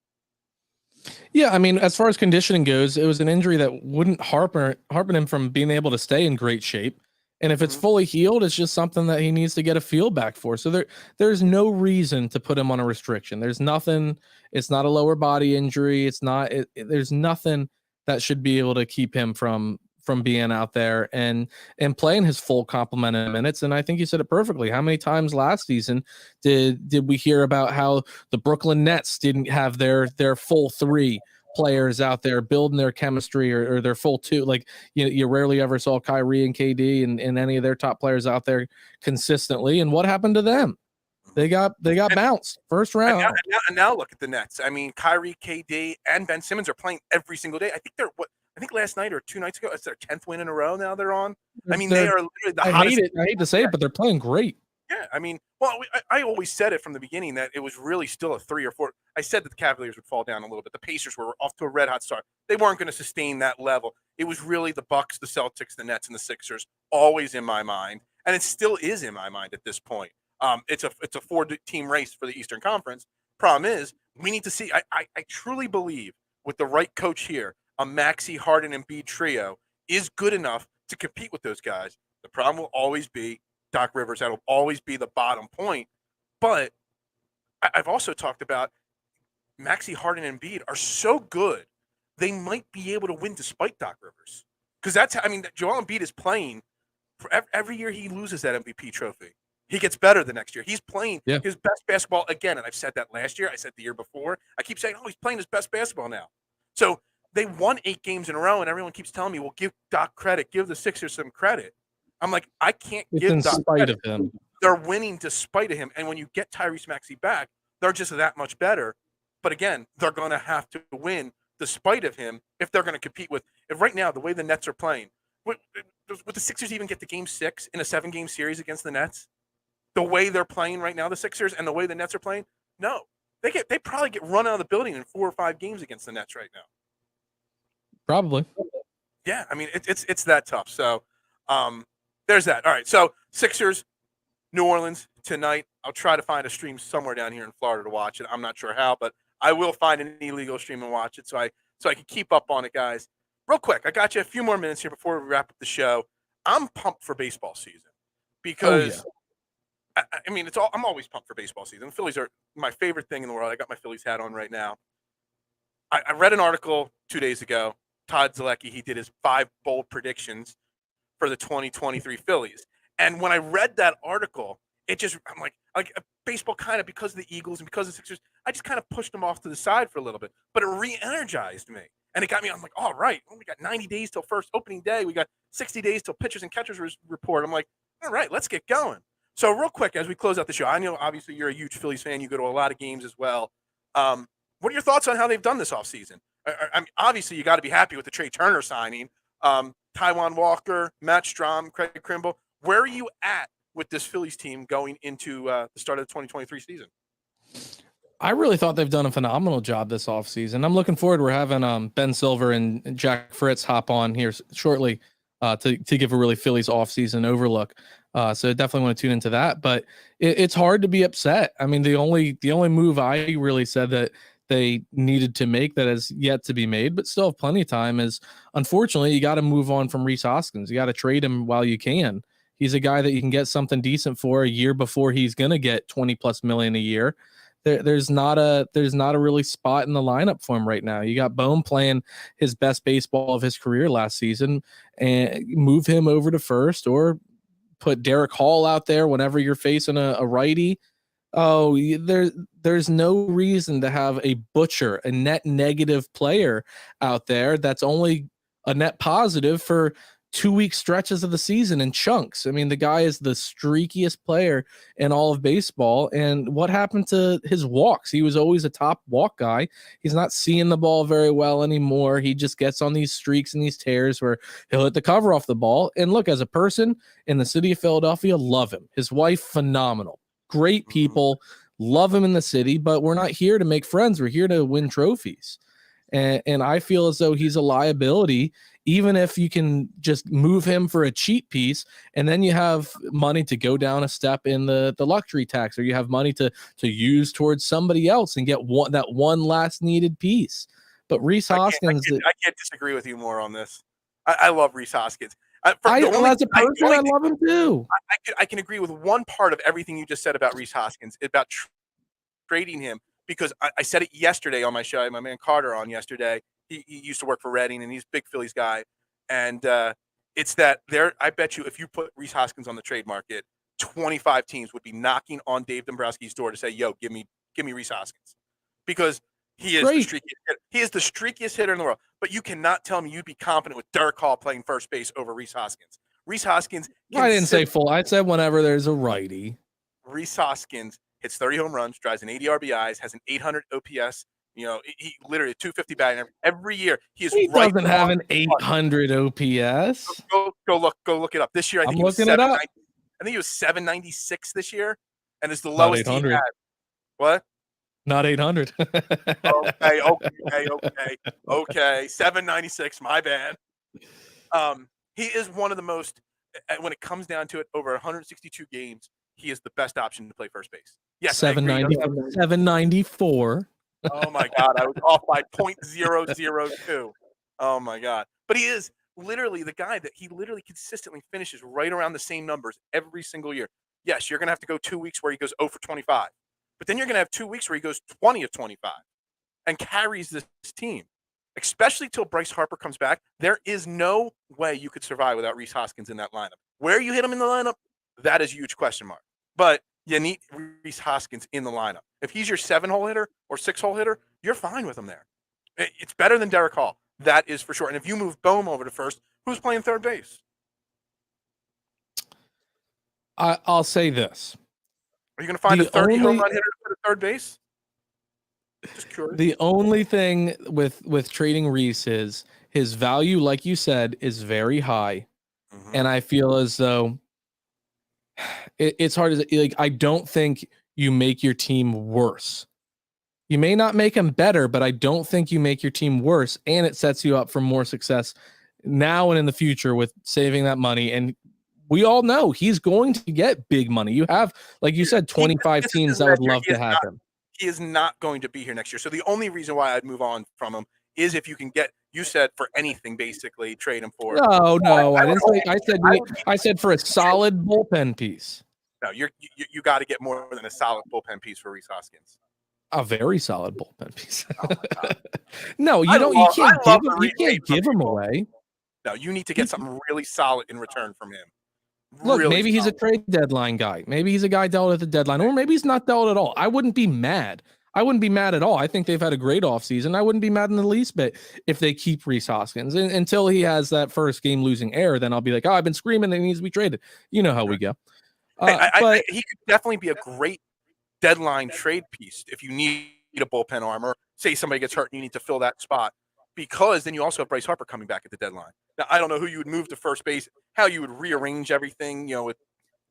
Yeah, as far as conditioning goes, it was an injury that wouldn't harpen him from being able to stay in great shape. And if it's fully healed, it's just something that he needs to get a feel back for. So there's no reason to put him on a restriction. There's nothing. It's not a lower body injury. It's not. There's nothing that should be able to keep him from being out there and playing his full complement of minutes. And I think you said it perfectly. How many times last season did we hear about how the Brooklyn Nets didn't have their full 3 players out there building their chemistry or their full 2? Like you rarely ever saw Kyrie and KD and any of their top players out there consistently. And what happened to them? They got bounced first round. And now look at the Nets. Kyrie, KD, and Ben Simmons are playing every single day. I think last night or 2 nights ago, it's their 10th win in a row now they're on. They are literally the hottest. I hate to say it, but they're playing great. Yeah, I always said it from the beginning that it was really still a 3 or 4. I said that the Cavaliers would fall down a little bit. The Pacers were off to a red-hot start. They weren't going to sustain that level. It was really the Bucks, the Celtics, the Nets, and the Sixers always in my mind, and it still is in my mind at this point. It's a 4-team race for the Eastern Conference. Problem is, we need to see. I truly believe with the right coach here, a Maxey, Harden, and Embiid trio is good enough to compete with those guys. The problem will always be Doc Rivers. That'll always be the bottom point. But I've also talked about Maxey, Harden, and Embiid are so good, they might be able to win despite Doc Rivers. Because Joel Embiid is playing for every year he loses that MVP trophy. He gets better the next year. He's playing his best basketball again. And I've said that last year. I said the year before. I keep saying, he's playing his best basketball now. So they won 8 games in a row, and everyone keeps telling me, well, give Doc credit. Give the Sixers some credit. I'm like, I can't give Doc credit. Of him. They're winning despite of him. And when you get Tyrese Maxey back, they're just that much better. But again, they're going to have to win despite of him if they're going to compete with – if right now, the way the Nets are playing, would the Sixers even get to Game 6 in a 7-game series against the Nets? The way they're playing right now, the Sixers, and the way the Nets are playing? No. They probably get run out of the building in 4 or 5 games against the Nets right now. Probably. Yeah, I mean, it's that tough. So there's that. All right, so Sixers, New Orleans tonight. I'll try to find a stream somewhere down here in Florida to watch it. I'm not sure how, but I will find an illegal stream and watch it so I can keep up on it, guys. Real quick, I got you a few more minutes here before we wrap up the show. I'm pumped for baseball season because I'm always pumped for baseball season. The Phillies are my favorite thing in the world. I got my Phillies hat on right now. I read an article 2 days ago. Todd Zielecki, he did his 5 bold predictions for the 2023 Phillies. And when I read that article, I'm like baseball kind of, because of the Eagles and because of the Sixers, I just kind of pushed them off to the side for a little bit. But it re-energized me. And it got me, I'm like, all right, we got 90 days till first opening day. We got 60 days till pitchers and catchers report. I'm like, all right, let's get going. So real quick, as we close out the show, I know obviously you're a huge Phillies fan. You go to a lot of games as well. What are your thoughts on how they've done this offseason? I mean, obviously you got to be happy with the Trey Turner signing. Taijuan Walker, Matt Strahm, Craig Kimbrell. Where are you at with this Phillies team going into the start of the 2023 season? I really thought they've done a phenomenal job this offseason. I'm looking forward. We're having Ben Silver and Jack Fritz hop on here shortly to give a really Phillies offseason overlook. So definitely want to tune into that. But it's hard to be upset. I mean, the only move I really said that they needed to make that has yet to be made, but still have plenty of time, is unfortunately you got to move on from Rhys Hoskins. You got to trade him while you can. He's a guy that you can get something decent for a year before he's going to get $20+ million a year. There's not a really spot in the lineup for him right now. You got Bohm playing his best baseball of his career last season, and move him over to first, or put Derek Hall out there whenever you're facing a righty. Oh, there's no reason to have a butcher, a net negative player out there that's only a net positive for 2-week stretches of the season in chunks. I mean, the guy is the streakiest player in all of baseball. And what happened to his walks? He was always a top walk guy. He's not seeing the ball very well anymore. He just gets on these streaks and these tears where he'll hit the cover off the ball. And look, as a person in the city of Philadelphia, love him. His wife, phenomenal. Great people, love him in the city, but we're not here to make friends. We're here to win trophies. And I feel as though he's a liability, even if you can just move him for a cheap piece, and then you have money to go down a step in the luxury tax, or you have money to use towards somebody else and get that one last needed piece. But Rhys Hoskins, I can't disagree with you more on this. I love Rhys Hoskins. As a person, I love him too. I can agree with one part of everything you just said about Rhys Hoskins, about trading him, because I said it yesterday on my show. I had my man Carter on yesterday. He used to work for Reading, and he's a big Phillies guy. And it's that I bet you if you put Rhys Hoskins on the trade market, 25 teams would be knocking on Dave Dombrowski's door to say, "Yo, give me Rhys Hoskins," because he is the streakiest hitter. He is the streakiest hitter in the world. But you cannot tell me you'd be confident with Derek Hall playing first base over Rhys Hoskins. Rhys Hoskins. I didn't say full. I said whenever there's a righty. Rhys Hoskins hits 30 home runs, drives an 80 RBIs, has an 800 OPS. You know, he literally a 250 batting every year. He doesn't have an 800 OPS. Go look it up. This year, I think he was 796 this year, and it's the lowest he had. What? Not 800. Okay. 796. My bad. He is one of the most. When it comes down to it, over 162 games, he is the best option to play first base. Yes, 794. Oh my God, I was off by .002. Oh my God, but he is literally the guy that he literally consistently finishes right around the same numbers every single year. Yes, you're going to have to go 2 weeks where he goes 0 for 25, but then you're going to have 2 weeks where he goes 20 of 25 and carries this team, especially till Bryce Harper comes back. There is no way you could survive without Rhys Hoskins in that lineup. Where you hit him in the lineup, that is a huge question mark. But you need Rhys Hoskins in the lineup. If he's your 7-hole hitter or 6-hole hitter, you're fine with him there. It's better than Derek Hall. That is for sure. And if you move Bohm over to first, who's playing third base? I'll say this. Are you going to find a 30 home run hitter to put at third base? Just curious. The only thing with trading Rhys is his value, like you said, is very high. Mm-hmm. And I feel as though it's hard to, like, I don't think you make your team worse. You may not make them better, but I don't think you make your team worse, and it sets you up for more success now and in the future with saving that money. And we all know he's going to get big money. You have, like you said, 25 teams that would love to have him. He is not going to be here next year. So the only reason why I'd move on from him is if you can get, you said for anything, basically trade him for. No, I didn't say. I said for a solid bullpen piece. No, you got to get more than a solid bullpen piece for Rhys Hoskins. A very solid bullpen piece. Oh no, you can't give him away. No, you need to get something really solid in return from him. Look, really maybe he's a trade deadline guy. Maybe he's a guy dealt at the deadline, or maybe he's not dealt at all. I wouldn't be mad. I wouldn't be mad at all. I think they've had a great offseason. I wouldn't be mad in the least bit if they keep Rhys Hoskins. Until he has that first game losing error, then I'll be like, oh, I've been screaming that he needs to be traded. You know how we go. But he could definitely be a great deadline trade piece if you need a bullpen arm, or say somebody gets hurt and you need to fill that spot, because then you also have Bryce Harper coming back at the deadline. Now, I don't know who you would move to first base, how you would rearrange everything, with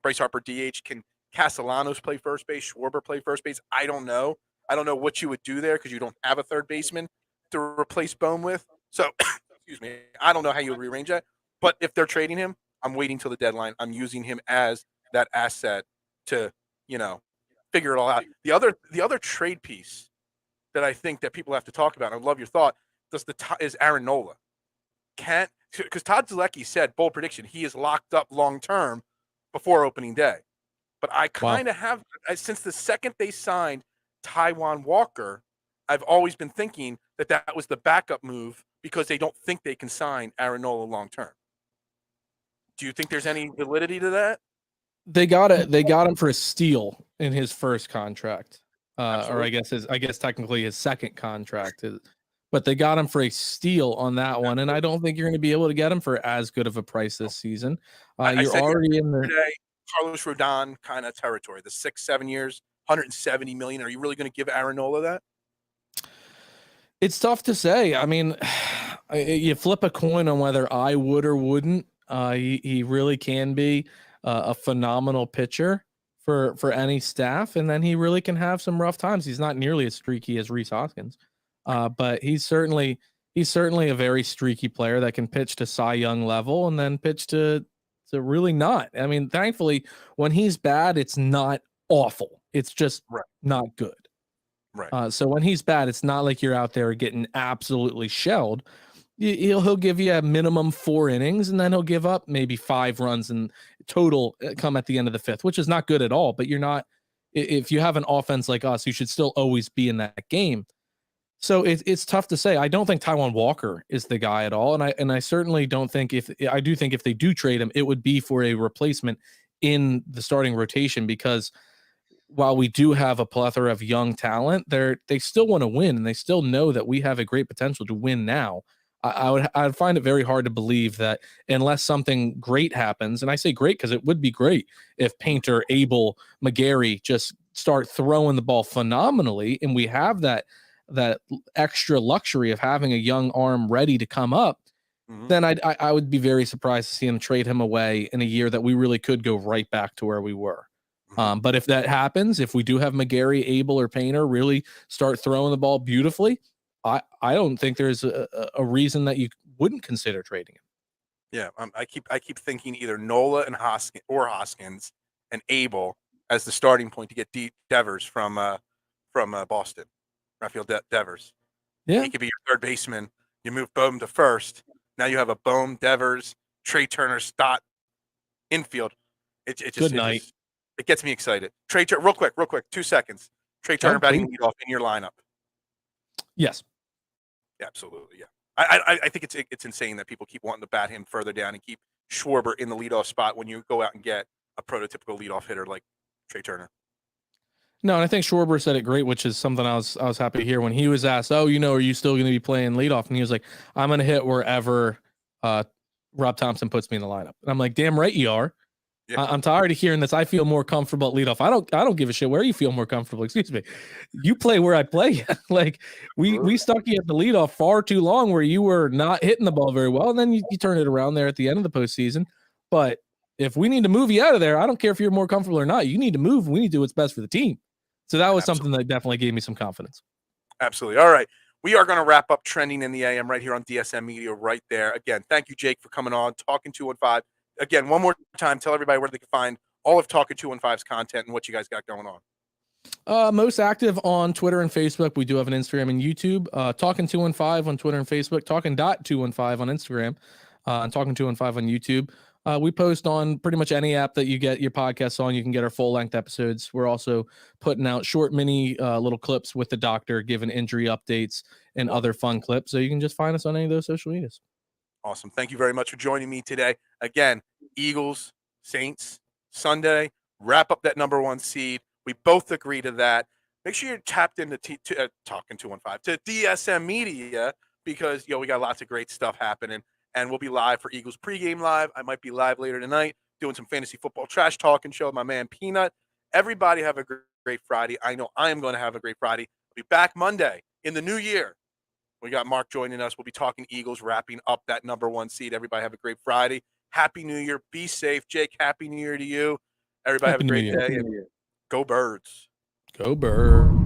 Bryce Harper DH. Can Castellanos play first base? Schwarber play first base? I don't know. I don't know what you would do there because you don't have a third baseman to replace Bohm with. So, excuse me, I don't know how you would rearrange that. But if they're trading him, I'm waiting till the deadline. I'm using him as that asset to, figure it all out. The other trade piece that I think that people have to talk about, and I love your thought, is Aaron Nola. Because Todd Zielecki said, bold prediction, he is locked up long term before opening day. But I kind of have, since the second they signed Taijuan Walker, I've always been thinking that was the backup move because they don't think they can sign Aaron Nola long term. Do you think there's any validity to that? They got him for a steal in his first contract, or I guess technically his second contract. But they got him for a steal on that one, and I don't think you're going to be able to get him for as good of a price this season. You're already in the Carlos Rodon kind of territory. The 6-7 years, $170 million. Are you really going to give Aaron Nola that? It's tough to say. I mean, you flip a coin on whether I would or wouldn't. He really can be a phenomenal pitcher for any staff, and then he really can have some rough times. He's not nearly as streaky as Rhys Hoskins, but he's certainly a very streaky player that can pitch to Cy Young level and then pitch to really not. I mean, thankfully, when he's bad, it's not awful. It's just not good. Right. So when he's bad, it's not like you're out there getting absolutely shelled. He'll give you a minimum 4 innings, and then he'll give up maybe 5 runs in total come at the end of the 5th, which is not good at all. But you're not, if you have an offense like us, you should still always be in that game. So it's tough to say. I don't think Taijuan Walker is the guy at all, and I certainly don't think if they do trade him, it would be for a replacement in the starting rotation, because while we do have a plethora of young talent, they still want to win, and they still know that we have a great potential to win now. I'd find it very hard to believe that unless something great happens, and I say great because it would be great if Painter, Abel, McGarry just start throwing the ball phenomenally, and we have that extra luxury of having a young arm ready to come up, then I would be very surprised to see him trade him away in a year that we really could go right back to where we were. But if that happens, if we do have McGarry, Abel, or Painter really start throwing the ball beautifully, I don't think there's a reason that you wouldn't consider trading him. Yeah, I keep thinking either Nola and Hoskins and Abel as the starting point to get Devers from Boston, Rafael Devers. Yeah, he could be your third baseman. You move Bohm to first, Now you have a Bohm, Devers, Trey Turner, Stott, infield. It gets me excited. Trey Turner, real quick, 2 seconds. Trey Turner batting leadoff in your lineup. Yes. Yeah, absolutely. Yeah. I think it's insane that people keep wanting to bat him further down and keep Schwarber in the leadoff spot when you go out and get a prototypical leadoff hitter like Trey Turner. No, and I think Schwarber said it great, which is something I was happy to hear when he was asked, "Oh, are you still going to be playing leadoff?" And he was like, "I'm going to hit wherever Rob Thompson puts me in the lineup." And I'm like, "Damn right you are." Yeah. I'm tired of hearing this. I feel more comfortable at leadoff. I don't give a shit where you feel more comfortable. Excuse me. You play where I play. Like we stuck you at the leadoff far too long where you were not hitting the ball very well. And then you turn it around there at the end of the postseason. But if we need to move you out of there, I don't care if you're more comfortable or not. You need to move. We need to do what's best for the team. So that was something that definitely gave me some confidence. Absolutely. All right. We are going to wrap up Trending in the AM right here on DSM Media right there. Again, thank you, Jake, for coming on, Talkin215. Again, one more time, tell everybody where they can find all of Talkin215's content and what you guys got going on. Most active on Twitter and Facebook. We do have an Instagram and YouTube. Talkin215 on Twitter and Facebook. Talkin215 on Instagram. And Talkin215 on YouTube. We post on pretty much any app that you get your podcasts on. You can get our full-length episodes. We're also putting out short mini little clips with the doctor, giving injury updates and other fun clips. So you can just find us on any of those social medias. Awesome. Thank you very much for joining me today. Again, Eagles, Saints, Sunday, wrap up that number 1 seed. We both agree to that. Make sure you're tapped into Talkin215 to DSM Media because, we got lots of great stuff happening. And we'll be live for Eagles pregame live. I might be live later tonight doing some fantasy football trash talking show with my man Peanut. Everybody have a great Friday. I know I am going to have a great Friday. I'll be back Monday in the new year. We got Mark joining us. We'll be talking Eagles, wrapping up that number 1 seed. Everybody have a great Friday. Happy New Year. Be safe. Jake, Happy New Year to you. Everybody have a great day. Go Birds. Go Birds.